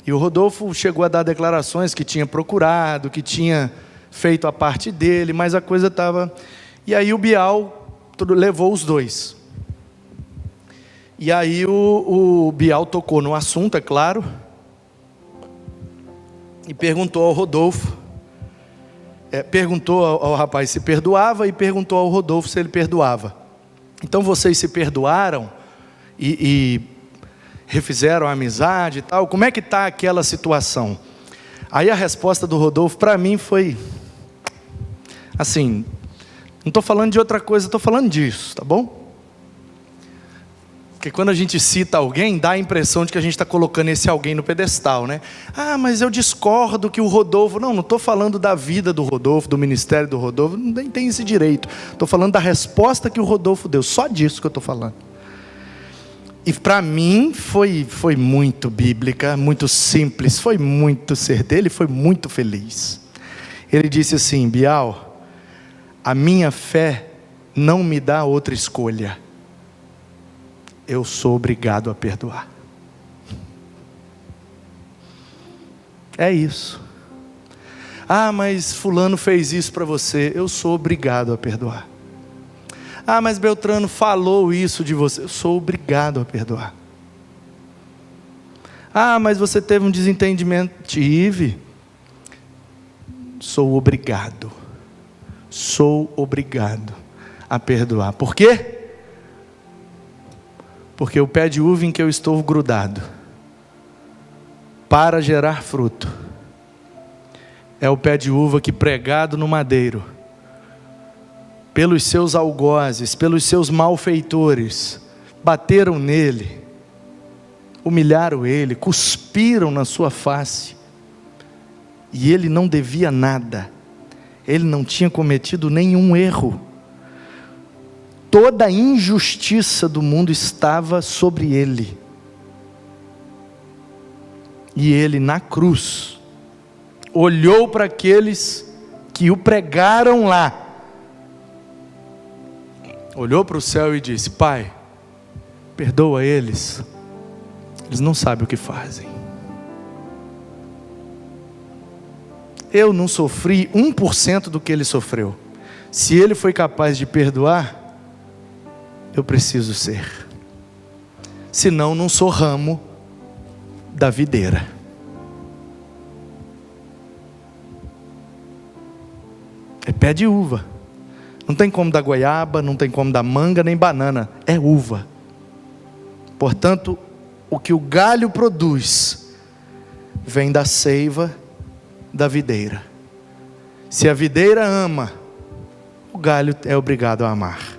E o Rodolfo chegou a dar declarações que tinha procurado, que tinha feito a parte dele, mas a coisa estava... E aí o Bial levou os 2. E aí o Bial tocou no assunto, é claro, e perguntou ao Rodolfo, perguntou ao rapaz se perdoava e perguntou ao Rodolfo se ele perdoava. Então vocês se perdoaram e refizeram a amizade e tal, como é que está aquela situação? Aí a resposta do Rodolfo para mim foi, assim, não estou falando de outra coisa, estou falando disso, tá bom? Porque quando a gente cita alguém, dá a impressão de que a gente está colocando esse alguém no pedestal, né? Ah, mas eu discordo que o Rodolfo... Não estou falando da vida do Rodolfo, do ministério do Rodolfo, nem tem esse direito. Estou falando da resposta que o Rodolfo deu, só disso que eu estou falando. E para mim foi muito bíblica, muito simples, foi muito certeiro, ele foi muito feliz. Ele disse assim: Bial, a minha fé não me dá outra escolha. Eu sou obrigado a perdoar. É isso. Ah, mas fulano fez isso para você. Eu sou obrigado a perdoar. Ah, mas Beltrano falou isso de você. Eu sou obrigado a perdoar. Ah, mas você teve um desentendimento. Tive. Sou obrigado. Sou obrigado a perdoar. Por quê? Porque o pé de uva em que eu estou grudado, para gerar fruto, é o pé de uva que, pregado no madeiro, pelos seus algozes, pelos seus malfeitores, bateram nele, humilharam ele, cuspiram na sua face, e ele não devia nada, ele não tinha cometido nenhum erro. Toda a injustiça do mundo estava sobre ele. E ele, na cruz, olhou para aqueles que o pregaram lá. Olhou para o céu e disse: Pai, perdoa eles. Eles não sabem o que fazem. Eu não sofri 1% do que ele sofreu. Se ele foi capaz de perdoar, eu preciso ser. Senão não sou ramo da videira. É pé de uva. Não tem como dar goiaba, não tem como dar manga nem banana. É uva. Portanto, o que o galho produz vem da seiva da videira. Se a videira ama, o galho é obrigado a amar.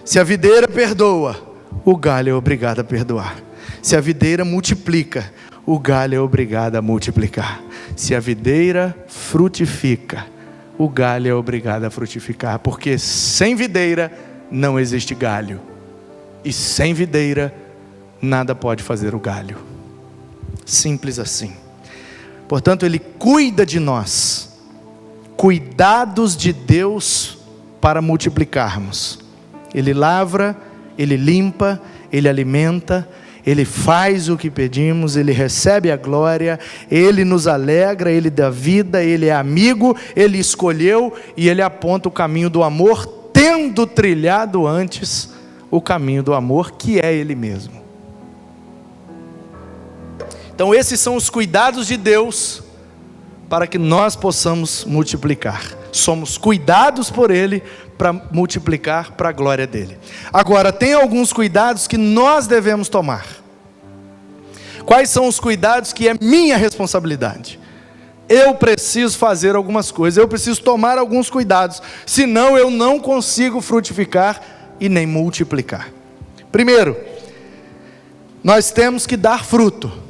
Se a videira perdoa, o galho é obrigado a perdoar. Se a videira multiplica, o galho é obrigado a multiplicar. Se a videira frutifica, o galho é obrigado a frutificar. Porque sem videira não existe galho. E sem videira nada pode fazer o galho. Simples assim. Portanto, Ele cuida de nós. Cuidados de Deus para multiplicarmos. Ele lavra, Ele limpa, Ele alimenta, Ele faz o que pedimos, Ele recebe a glória, Ele nos alegra, Ele dá vida, Ele é amigo, Ele escolheu e Ele aponta o caminho do amor, tendo trilhado antes o caminho do amor, que é Ele mesmo. Então esses são os cuidados de Deus para que nós possamos multiplicar. Somos cuidados por Ele para multiplicar para a glória dEle. Agora, tem alguns cuidados que nós devemos tomar. Quais são os cuidados que é minha responsabilidade? Eu preciso fazer algumas coisas, eu preciso tomar alguns cuidados, senão eu não consigo frutificar e nem multiplicar. Primeiro, nós temos que dar fruto.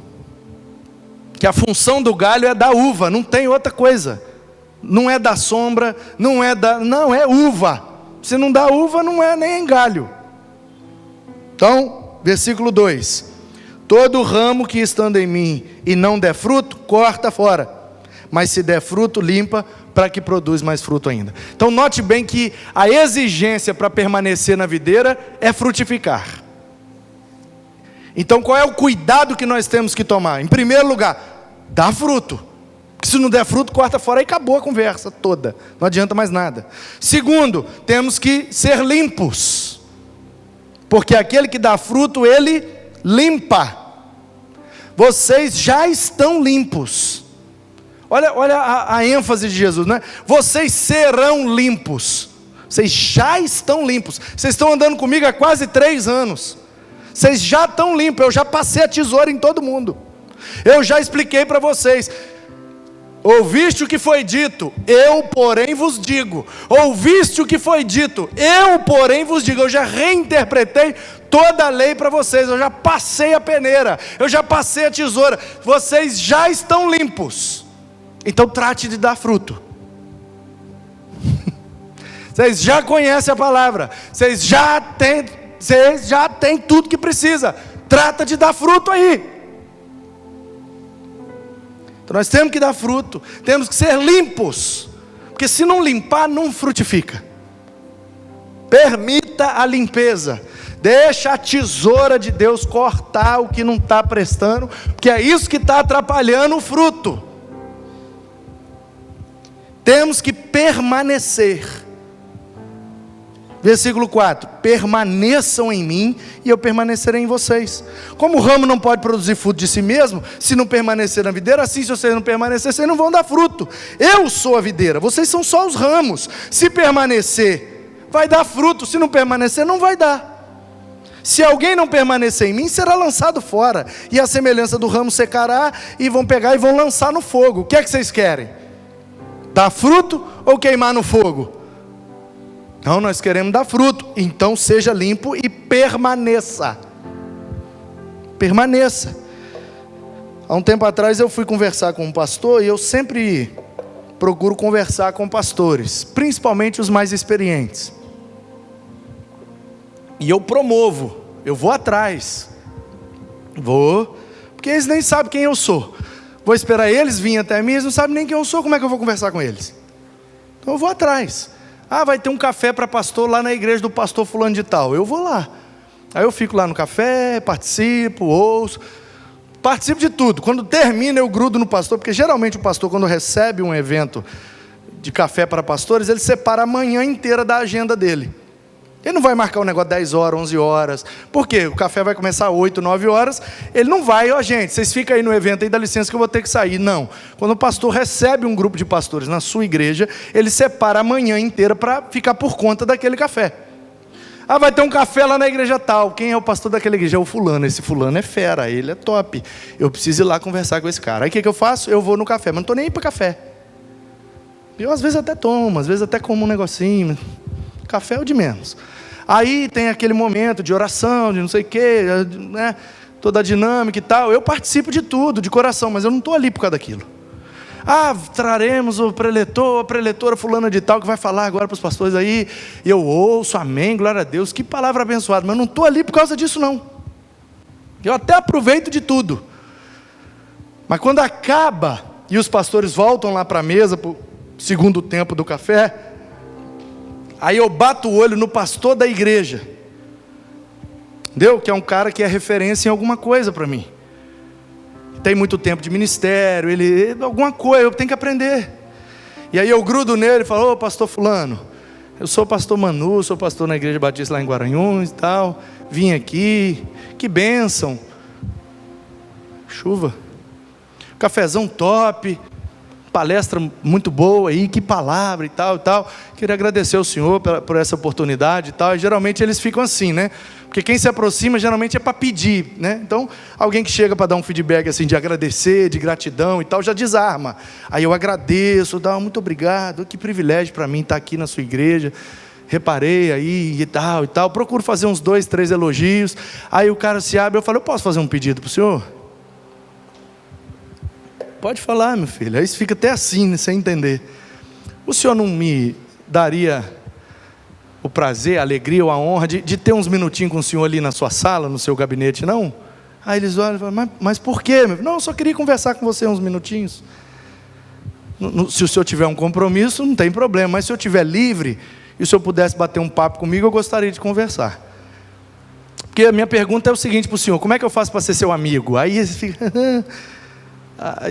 Que a função do galho é dar uva, não tem outra coisa. Não é da sombra, não é uva. Se não dá uva, não é nem galho. Então, versículo 2: todo ramo que estando em mim e não der fruto, corta fora, mas se der fruto, limpa, para que produz mais fruto ainda. Então note bem que a exigência para permanecer na videira é frutificar. Então qual é o cuidado que nós temos que tomar? Em primeiro lugar, dá fruto. Porque se não der fruto, corta fora e acabou a conversa toda. Não adianta mais nada. Segundo, temos que ser limpos. Porque aquele que dá fruto, ele limpa. Vocês já estão limpos. Olha a ênfase de Jesus, né? Vocês serão limpos. Vocês já estão limpos. Vocês estão andando comigo há quase 3 anos. Vocês já estão limpos. Eu já passei a tesoura em todo mundo. Eu já expliquei para vocês. Ouviste o que foi dito, eu porém vos digo. Ouviste o que foi dito, eu porém vos digo. Eu já reinterpretei toda a lei para vocês. Eu já passei a peneira, eu já passei a tesoura. Vocês já estão limpos. Então trate de dar fruto. Vocês já conhecem a palavra, vocês já têm tudo que precisa. Trata de dar fruto aí. Então nós temos que dar fruto, temos que ser limpos, porque se não limpar, não frutifica. Permita a limpeza, deixa a tesoura de Deus cortar o que não está prestando, porque é isso que está atrapalhando o fruto. Temos que permanecer. Versículo 4: permaneçam em mim e eu permanecerei em vocês. Como o ramo não pode produzir fruto de si mesmo, se não permanecer na videira, assim se vocês não permanecerem, vocês não vão dar fruto. Eu sou a videira, vocês são só os ramos. Se permanecer, vai dar fruto. Se não permanecer, não vai dar. Se alguém não permanecer em mim, será lançado fora, e a semelhança do ramo secará, e vão pegar e vão lançar no fogo. O que é que vocês querem? Dar fruto ou queimar no fogo? Não, nós queremos dar fruto. Então seja limpo e permaneça. Permaneça. Há um tempo atrás eu fui conversar com um pastor, e eu sempre procuro conversar com pastores, principalmente os mais experientes. E eu promovo, eu vou atrás. Porque eles nem sabem quem eu sou. Vou esperar eles virem até mim, eles não sabem nem quem eu sou, como é que eu vou conversar com eles? Então eu vou atrás. Vai ter um café para pastor lá na igreja do pastor fulano de tal. Eu vou lá. Aí eu fico lá no café, participo, ouço. Participo de tudo. Quando termina eu grudo no pastor, porque geralmente o pastor, quando recebe um evento de café para pastores, ele separa a manhã inteira da agenda dele. Ele não vai marcar o negócio 10 horas, 11 horas. Por quê? O café vai começar 8, 9 horas. Ele não vai, gente, vocês ficam aí no evento aí, dá licença que eu vou ter que sair. Não. Quando o pastor recebe um grupo de pastores na sua igreja, ele separa a manhã inteira para ficar por conta daquele café. Ah, vai ter um café lá na igreja tal. Quem é o pastor daquela igreja? É o fulano. Esse fulano é fera, ele é top. Eu preciso ir lá conversar com esse cara. Aí o que eu faço? Eu vou no café, mas não estou nem aí para café. Eu às vezes até tomo, às vezes até como um negocinho. Café é o de menos. Aí tem aquele momento de oração, de não sei o quê, né? Toda a dinâmica e tal. Eu participo de tudo, de coração, mas eu não estou ali por causa daquilo. Ah, traremos o preletor, a preletora fulana de tal, que vai falar agora para os pastores aí. E eu ouço, amém, glória a Deus. Que palavra abençoada. Mas eu não estou ali por causa disso, não. Eu até aproveito de tudo. Mas quando acaba, e os pastores voltam lá para a mesa, para o segundo tempo do café, aí eu bato o olho no pastor da igreja. Entendeu? Que é um cara que é referência em alguma coisa para mim. Tem muito tempo de ministério, alguma coisa, eu tenho que aprender. E aí eu grudo nele e falo: ô pastor fulano, eu sou pastor Manu, sou pastor na igreja batista lá em Guaranhuns e tal, vim aqui, que bênção, chuva, cafezão top, palestra muito boa aí, que palavra e tal, queria agradecer ao senhor por essa oportunidade e tal. E geralmente eles ficam assim, né? Porque quem se aproxima geralmente é para pedir, né? Então, alguém que chega para dar um feedback assim, de agradecer, de gratidão e tal, já desarma. Aí eu agradeço, muito obrigado, que privilégio para mim estar aqui na sua igreja, reparei aí e tal, procuro fazer uns 2, 3 elogios. Aí o cara se abre, eu falo: eu posso fazer um pedido para o senhor? Pode falar, meu filho. Aí fica até assim, né, sem entender. O senhor não me daria o prazer, a alegria ou a honra de ter uns minutinhos com o senhor ali na sua sala, no seu gabinete, não? Aí eles olham e falam: mas por quê? Não, eu só queria conversar com você uns minutinhos. Se o senhor tiver um compromisso, não tem problema. Mas se eu estiver livre e o senhor pudesse bater um papo comigo, eu gostaria de conversar. Porque a minha pergunta é o seguinte para o senhor: como é que eu faço para ser seu amigo? Aí ele fica...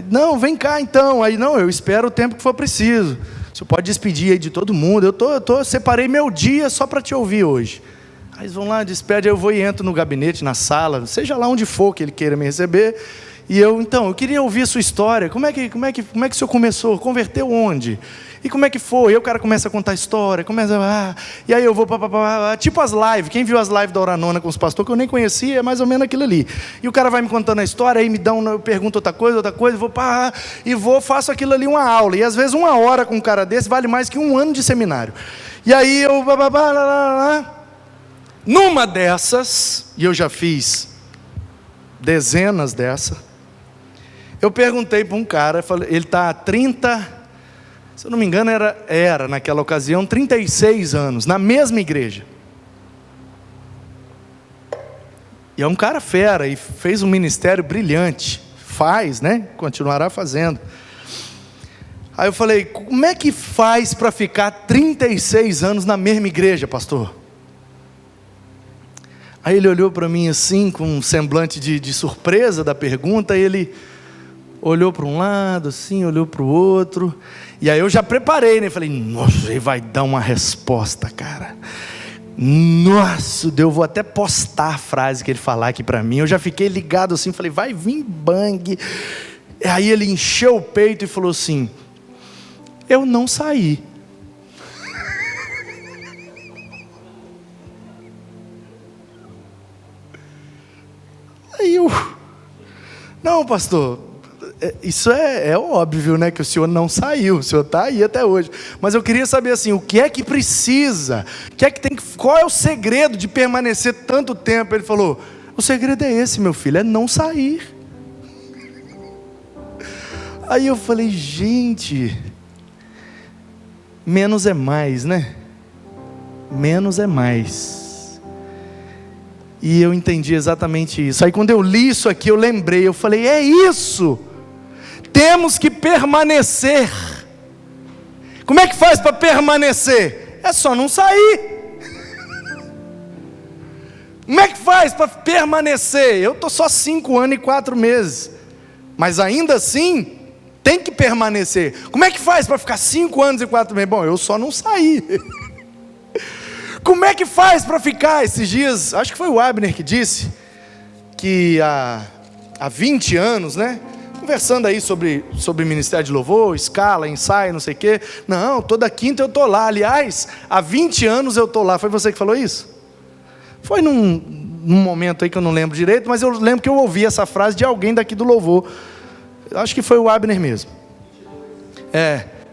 não, vem cá então. Aí não, eu espero o tempo que for preciso. Você pode despedir aí de todo mundo. Eu separei meu dia só para te ouvir hoje. Aí eles vão lá, despede, aí eu vou e entro no gabinete, na sala, seja lá onde for que ele queira me receber. E eu queria ouvir a sua história. Como é que o senhor começou? Converteu onde? E como é que foi? E o cara começa a contar a história, e aí eu vou, tipo as lives. Quem viu as lives da Oranona com os pastores, que eu nem conhecia, é mais ou menos aquilo ali. E o cara vai me contando a história, aí eu pergunto outra coisa, faço aquilo ali uma aula. E às vezes 1 hora com um cara desse vale mais que 1 ano de seminário. E aí eu, numa dessas, e eu já fiz dezenas dessas, eu perguntei para um cara, ele está há 30... Se eu não me engano, era naquela ocasião 36 anos, na mesma igreja. E é um cara fera, e fez um ministério brilhante. Faz, né? Continuará fazendo. Aí eu falei: como é que faz para ficar 36 anos na mesma igreja, pastor? Aí ele olhou para mim assim, com um semblante de surpresa da pergunta, e ele olhou para um lado, assim, olhou para o outro. E aí eu já preparei, né? Falei: nossa, ele vai dar uma resposta, cara. Nossa, eu vou até postar a frase que ele falar aqui para mim. Eu já fiquei ligado assim, falei: vai vir bang. Aí ele encheu o peito e falou assim: eu não saí. Aí eu: não, pastor, isso é óbvio, né? Que o senhor não saiu, o senhor está aí até hoje. Mas eu queria saber assim, o que é que precisa? Qual é o segredo de permanecer tanto tempo? Ele falou: o segredo é esse, meu filho, é não sair. Aí eu falei: gente, menos é mais, né? Menos é mais. E eu entendi exatamente isso. Aí quando eu li isso aqui, eu lembrei, eu falei: é isso! Temos que permanecer. Como é que faz para permanecer? É só não sair. Como é que faz para permanecer? Eu estou só 5 anos e 4 meses, mas ainda assim tem que permanecer. Como é que faz para ficar 5 anos e 4 meses? Bom, eu só não saí. Como é que faz para ficar? Esses dias, acho que foi o Abner que disse que há 20 anos, né? Conversando aí sobre ministério de louvor, escala, ensaio, não sei o quê. Não, toda quinta eu estou lá. Aliás, há 20 anos eu estou lá. Foi você que falou isso? Foi num momento aí que eu não lembro direito, mas eu lembro que eu ouvi essa frase de alguém daqui do louvor. Eu acho que foi o Abner mesmo.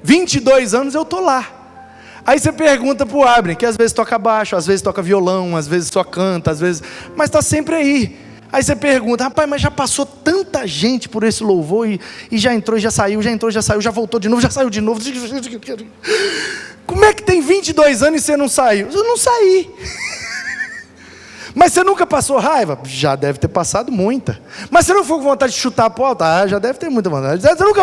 22 anos eu estou lá. Aí você pergunta para o Abner, que às vezes toca baixo, às vezes toca violão, às vezes só canta, às vezes... mas está sempre aí. Aí você pergunta, rapaz, mas já passou tanta gente por esse louvor e já entrou e já saiu, já entrou e já saiu, já voltou de novo, já saiu de novo. Como é que tem 22 anos e você não saiu? Eu não saí. Mas você nunca passou raiva? Já deve ter passado muita. Mas você não ficou com vontade de chutar a porta? Já deve ter muita vontade. Você nunca...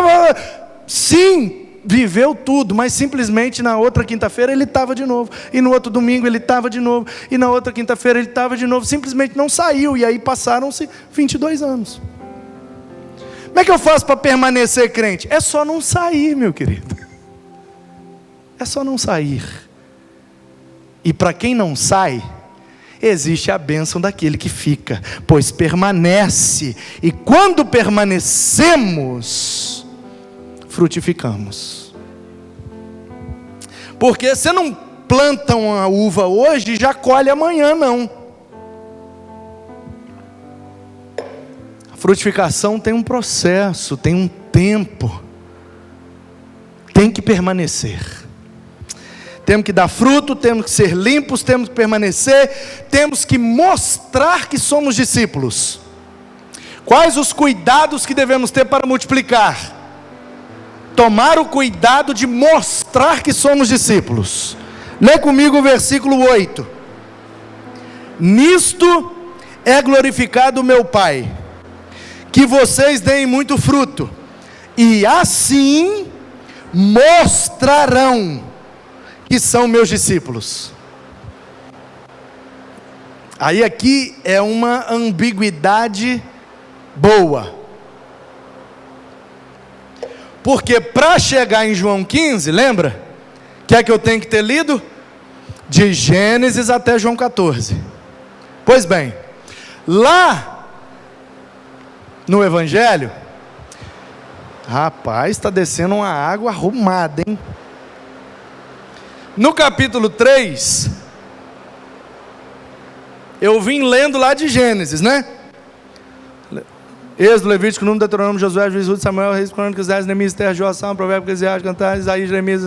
Sim, viveu tudo, mas simplesmente na outra quinta-feira ele estava de novo, e no outro domingo ele estava de novo, e na outra quinta-feira ele estava de novo, simplesmente não saiu, e aí passaram-se 22 anos. Como é que eu faço para permanecer crente? É só não sair, meu querido. É só não sair. E para quem não sai, existe a bênção daquele que fica, pois permanece, e quando permanecemos, frutificamos. Porque você não planta uma uva hoje e já colhe amanhã, não. A frutificação tem um processo, tem um tempo, tem que permanecer. Temos que dar fruto, temos que ser limpos, temos que permanecer, temos que mostrar que somos discípulos. Quais os cuidados que devemos ter para multiplicar? Tomar o cuidado de mostrar que somos discípulos. Lê comigo o versículo 8. Nisto é glorificado o meu Pai, que vocês deem muito fruto, e assim mostrarão que são meus discípulos. Aí aqui é uma ambiguidade boa. Porque para chegar em João 15, lembra? Que é que eu tenho que ter lido? De Gênesis até João 14. Pois bem, lá no Evangelho, rapaz, está descendo uma água arrumada, hein? No capítulo 3, eu vim lendo lá de Gênesis, né? Êxodo, Levítico, Número, Deuteronômio, Josué, Juízes, Samuel, Reis, Crônicas, Neemias, Esther, Joação, Provérbio, Eclesiastes, Cantares, Isaías, Jeremias,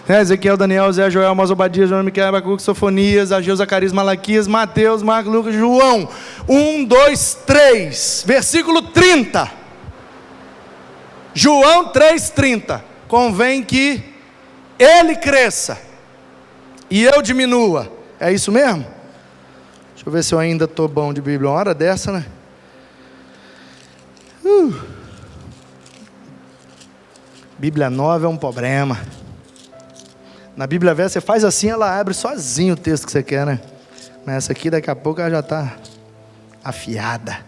Ezequiel, Daniel, Zé, Joel, Amós, Obadias, João, Miqueias, Abacuque, Sofonias, Ageu, Zacarias, Malaquias, Mateus, Marcos, Lucas, João. 1, 2, 3, versículo 30. João 3,30. Convém que ele cresça e eu diminua. É isso mesmo? Deixa eu ver se eu ainda estou bom de Bíblia. Uma hora dessa, né? Bíblia nova é um problema. Na Bíblia velha você faz assim, ela abre sozinho o texto que você quer, né? Mas essa aqui daqui a pouco ela já está afiada.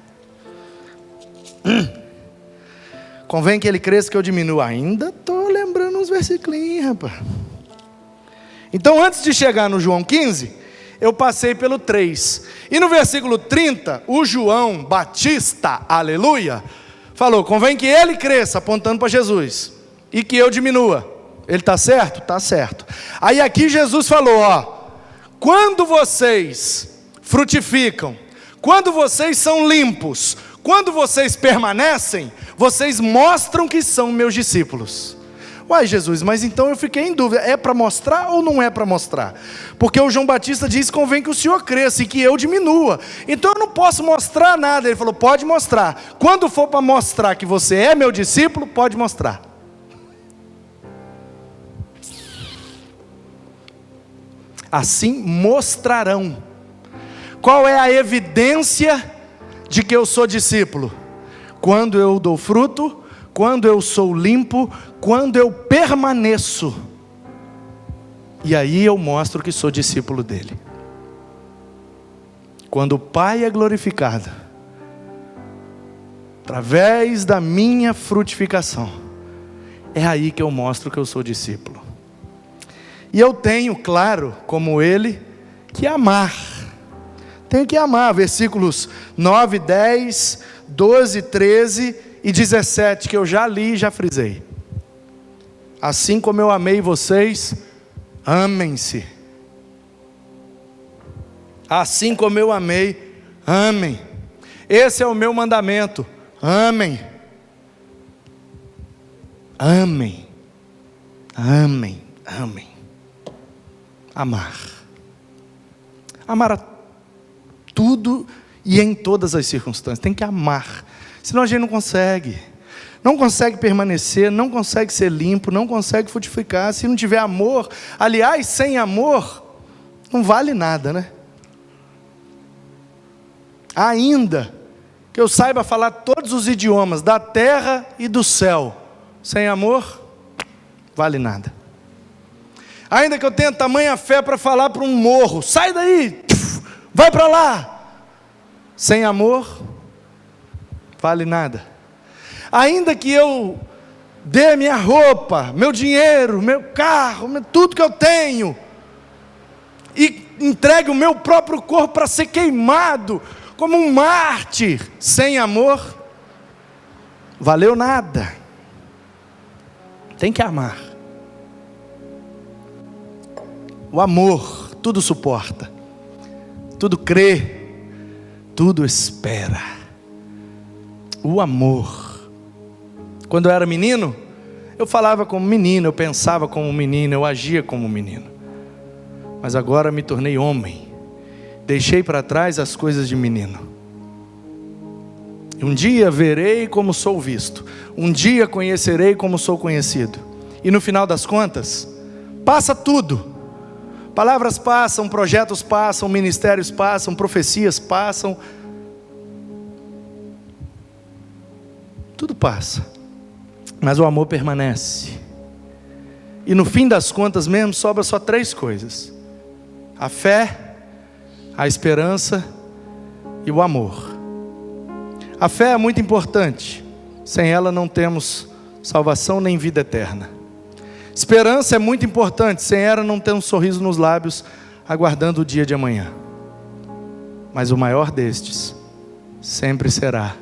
Convém que ele cresça, que eu diminua. Ainda estou lembrando uns versículos, rapaz. Então antes de chegar no João 15, eu passei pelo 3. E no versículo 30, o João Batista, aleluia, falou, convém que ele cresça, apontando para Jesus, e que eu diminua. Ele está certo? Está certo. Aí aqui Jesus falou, quando vocês frutificam, quando vocês são limpos, quando vocês permanecem, vocês mostram que são meus discípulos. Uai, Jesus, mas então eu fiquei em dúvida, é para mostrar ou não é para mostrar? Porque o João Batista diz, convém que o Senhor cresça e que eu diminua. Então eu não posso mostrar nada. Ele falou, pode mostrar. Quando for para mostrar que você é meu discípulo, pode mostrar. Assim mostrarão. Qual é a evidência de que eu sou discípulo? Quando eu dou fruto, quando eu sou limpo, quando eu permaneço. E aí eu mostro que sou discípulo dele. Quando o Pai é glorificado, através da minha frutificação, é aí que eu mostro que eu sou discípulo. E eu tenho, claro, como ele, que amar. Tenho que amar, versículos 9, 10, 12, 13 e 17, que eu já li e já frisei. Assim como eu amei vocês, amem-se. Assim como eu amei, amem. Esse é o meu mandamento, amem. Amem, amem, amem. Amar. Amar a tudo e em todas as circunstâncias. Tem que amar. Senão a gente não consegue. Não consegue permanecer, não consegue ser limpo, não consegue frutificar. Se não tiver amor, aliás, sem amor, não vale nada, né? Ainda que eu saiba falar todos os idiomas da terra e do céu, sem amor, vale nada. Ainda que eu tenha tamanha fé para falar para um morro, sai daí, vai para lá, sem amor, vale nada. Ainda que eu dê minha roupa, meu dinheiro, meu carro, tudo que eu tenho, e entregue o meu próprio corpo para ser queimado, como um mártir, sem amor, valeu nada. Tem que amar. O amor tudo suporta, tudo crê, tudo espera. O amor. Quando eu era menino, eu falava como menino, eu pensava como menino, eu agia como menino. Mas agora me tornei homem. Deixei para trás as coisas de menino. Um dia verei como sou visto. Um dia conhecerei como sou conhecido. E no final das contas, passa tudo. Palavras passam, projetos passam, ministérios passam, profecias passam. Tudo passa. Mas o amor permanece. E no fim das contas mesmo, sobra só 3 coisas: a fé, a esperança e o amor. A fé é muito importante. Sem ela não temos salvação nem vida eterna. Esperança é muito importante. Sem ela não temos um sorriso nos lábios, aguardando o dia de amanhã. Mas o maior destes sempre será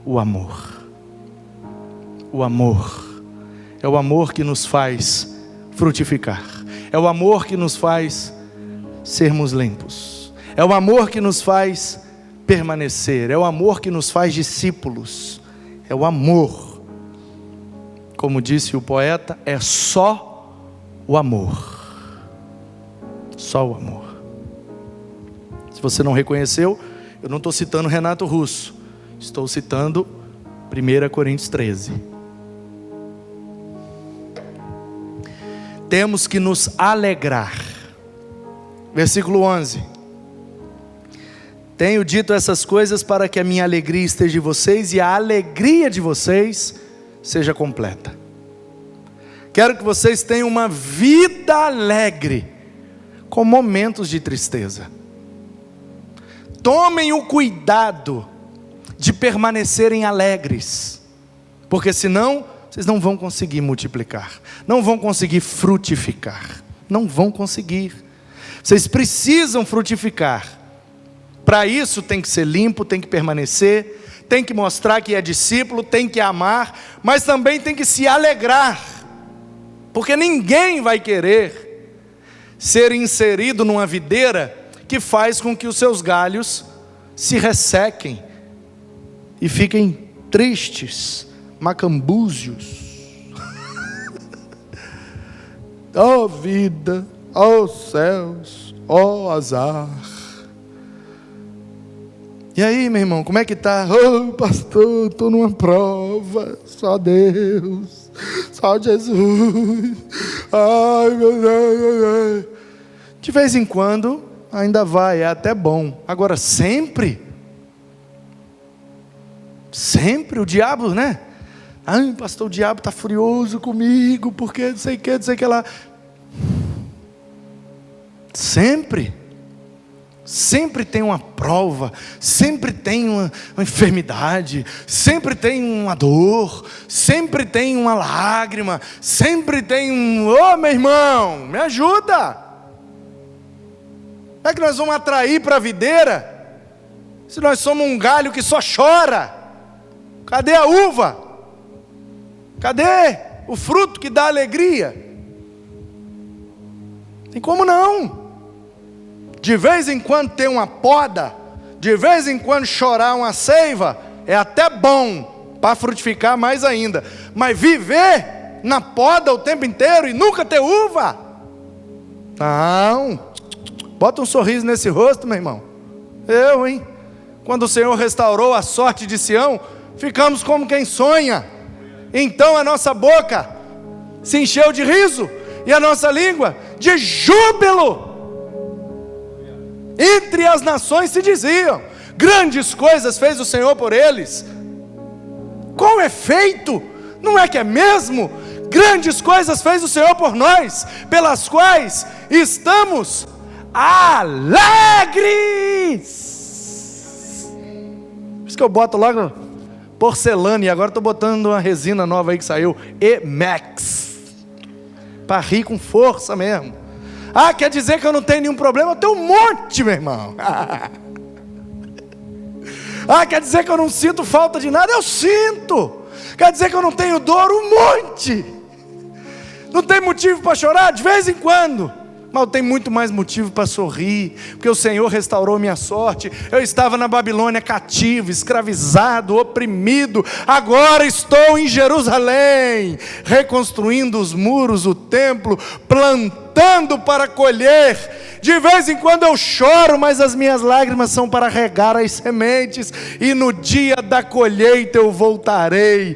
o amor. O amor é o amor que nos faz frutificar. É o amor que nos faz sermos limpos. É o amor que nos faz permanecer. É o amor que nos faz discípulos. É o amor. Como disse o poeta, é só o amor. Só o amor. Se você não reconheceu, eu não estou citando Renato Russo. Estou citando 1 Coríntios 13. Temos que nos alegrar. Versículo 11. Tenho dito essas coisas para que a minha alegria esteja em vocês e a alegria de vocês seja completa. Quero que vocês tenham uma vida alegre, com momentos de tristeza. Tomem o cuidado de permanecerem alegres, porque senão vocês não vão conseguir multiplicar, não vão conseguir frutificar, não vão conseguir. Vocês precisam frutificar. Para isso tem que ser limpo, tem que permanecer, tem que mostrar que é discípulo, tem que amar, mas também tem que se alegrar, porque ninguém vai querer ser inserido numa videira que faz com que os seus galhos se ressequem e fiquem tristes, macambúzios. Ó vida, ó céus, ó azar. E aí, meu irmão, como é que está? Oh, pastor, estou numa prova. Só Deus, só Jesus. Ai, meu Deus. De vez em quando, ainda vai, é até bom. Agora, sempre o diabo, né? Ai, pastor, o diabo está furioso comigo, porque não sei o que lá. Sempre tem uma prova, sempre tem uma enfermidade, sempre tem uma dor, sempre tem uma lágrima, sempre tem ô meu irmão, me ajuda. Como é que nós vamos atrair para a videira, se nós somos um galho que só chora? Cadê a uva? Cadê o fruto que dá alegria? Tem como não? De vez em quando ter uma poda, de vez em quando chorar uma seiva, é até bom, para frutificar mais ainda. Mas viver na poda o tempo inteiro e nunca ter uva? Não. Bota um sorriso nesse rosto, meu irmão. Hein? Quando o Senhor restaurou a sorte de Sião, ficamos como quem sonha. Então a nossa boca se encheu de riso e a nossa língua de júbilo. Entre as nações se diziam: grandes coisas fez o Senhor por eles. Com efeito, não é que é mesmo? Grandes coisas fez o Senhor por nós, pelas quais estamos alegres. Por isso que eu boto logo porcelana, e agora estou botando uma resina nova aí que saiu, Emax, para rir com força mesmo. Ah, quer dizer que eu não tenho nenhum problema? Eu tenho um monte, meu irmão. Ah, quer dizer que eu não sinto falta de nada? Eu sinto. Quer dizer que eu não tenho dor? Um monte. Não tem motivo para chorar? De vez em quando. Mas eu tenho muito mais motivo para sorrir, porque o Senhor restaurou minha sorte. Eu estava na Babilônia cativo, escravizado, oprimido. Agora estou em Jerusalém, reconstruindo os muros, o templo, plantando para colher. De vez em quando eu choro, mas as minhas lágrimas são para regar as sementes. E no dia da colheita eu voltarei,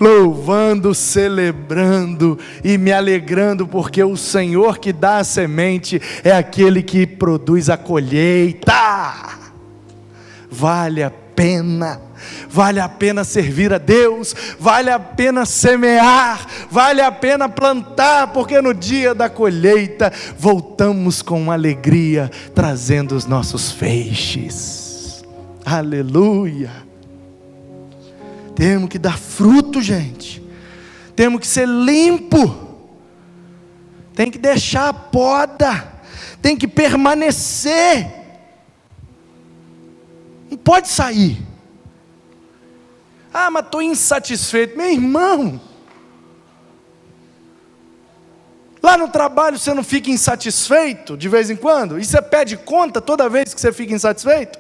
louvando, celebrando e me alegrando, porque o Senhor que dá a semente é aquele que produz a colheita. Vale a pena servir a Deus, vale a pena semear, vale a pena plantar, porque no dia da colheita voltamos com alegria, trazendo os nossos feixes. Aleluia. Temos que dar fruto, gente. Temos que ser limpo. Tem que deixar a poda. Tem que permanecer. Não pode sair. Ah, mas estou insatisfeito. Meu irmão, lá no trabalho você não fica insatisfeito de vez em quando? E você pede conta toda vez que você fica insatisfeito?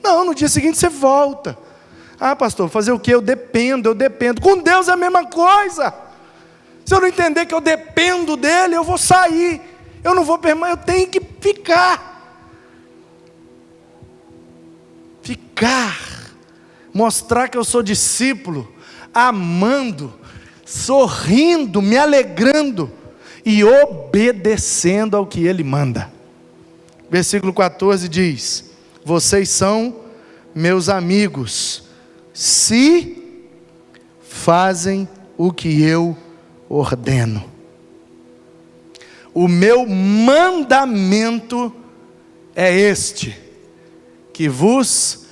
Não, no dia seguinte você volta. Ah, pastor, fazer o quê? Eu dependo. Com Deus é a mesma coisa. Se eu não entender que eu dependo dele, eu vou sair. Eu não vou permanecer, eu tenho que ficar. Mostrar que eu sou discípulo, amando, sorrindo, me alegrando e obedecendo ao que ele manda. Versículo 14 diz: vocês são meus amigos, se fazem o que eu ordeno. O meu mandamento é este: que vos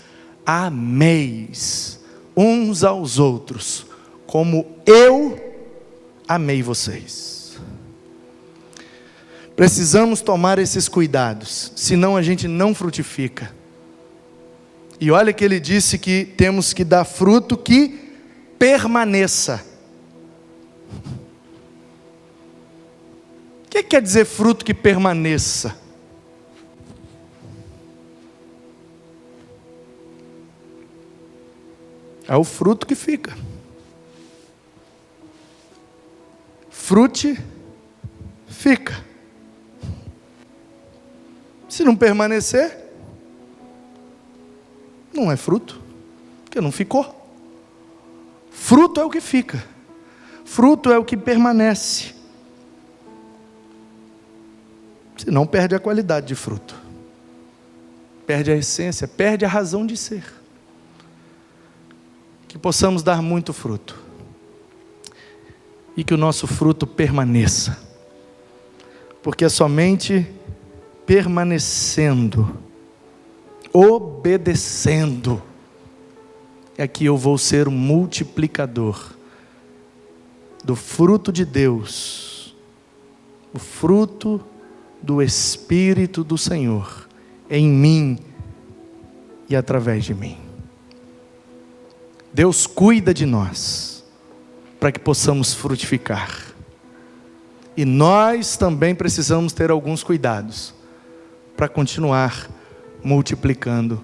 ameis uns aos outros, como eu amei vocês. Precisamos tomar esses cuidados, senão a gente não frutifica. E olha que ele disse que temos que dar fruto que permaneça. O que quer dizer fruto que permaneça? É o fruto que fica. Frutifica. Se não permanecer, não é fruto, porque não ficou. Fruto é o que fica. Fruto é o que permanece. Senão perde a qualidade de fruto. Perde a essência, perde a razão de ser. Que possamos dar muito fruto. E que o nosso fruto permaneça. Porque é somente permanecendo, obedecendo, é que eu vou ser um multiplicador do fruto de Deus, o fruto do Espírito do Senhor, em mim e através de mim. Deus cuida de nós, para que possamos frutificar. E nós também precisamos ter alguns cuidados, para continuar multiplicando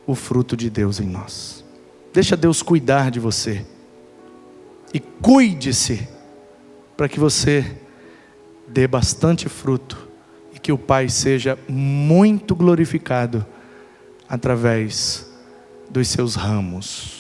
o fruto de Deus em nós. Deixa Deus cuidar de você. E cuide-se para que você dê bastante fruto e que o Pai seja muito glorificado através dos seus ramos.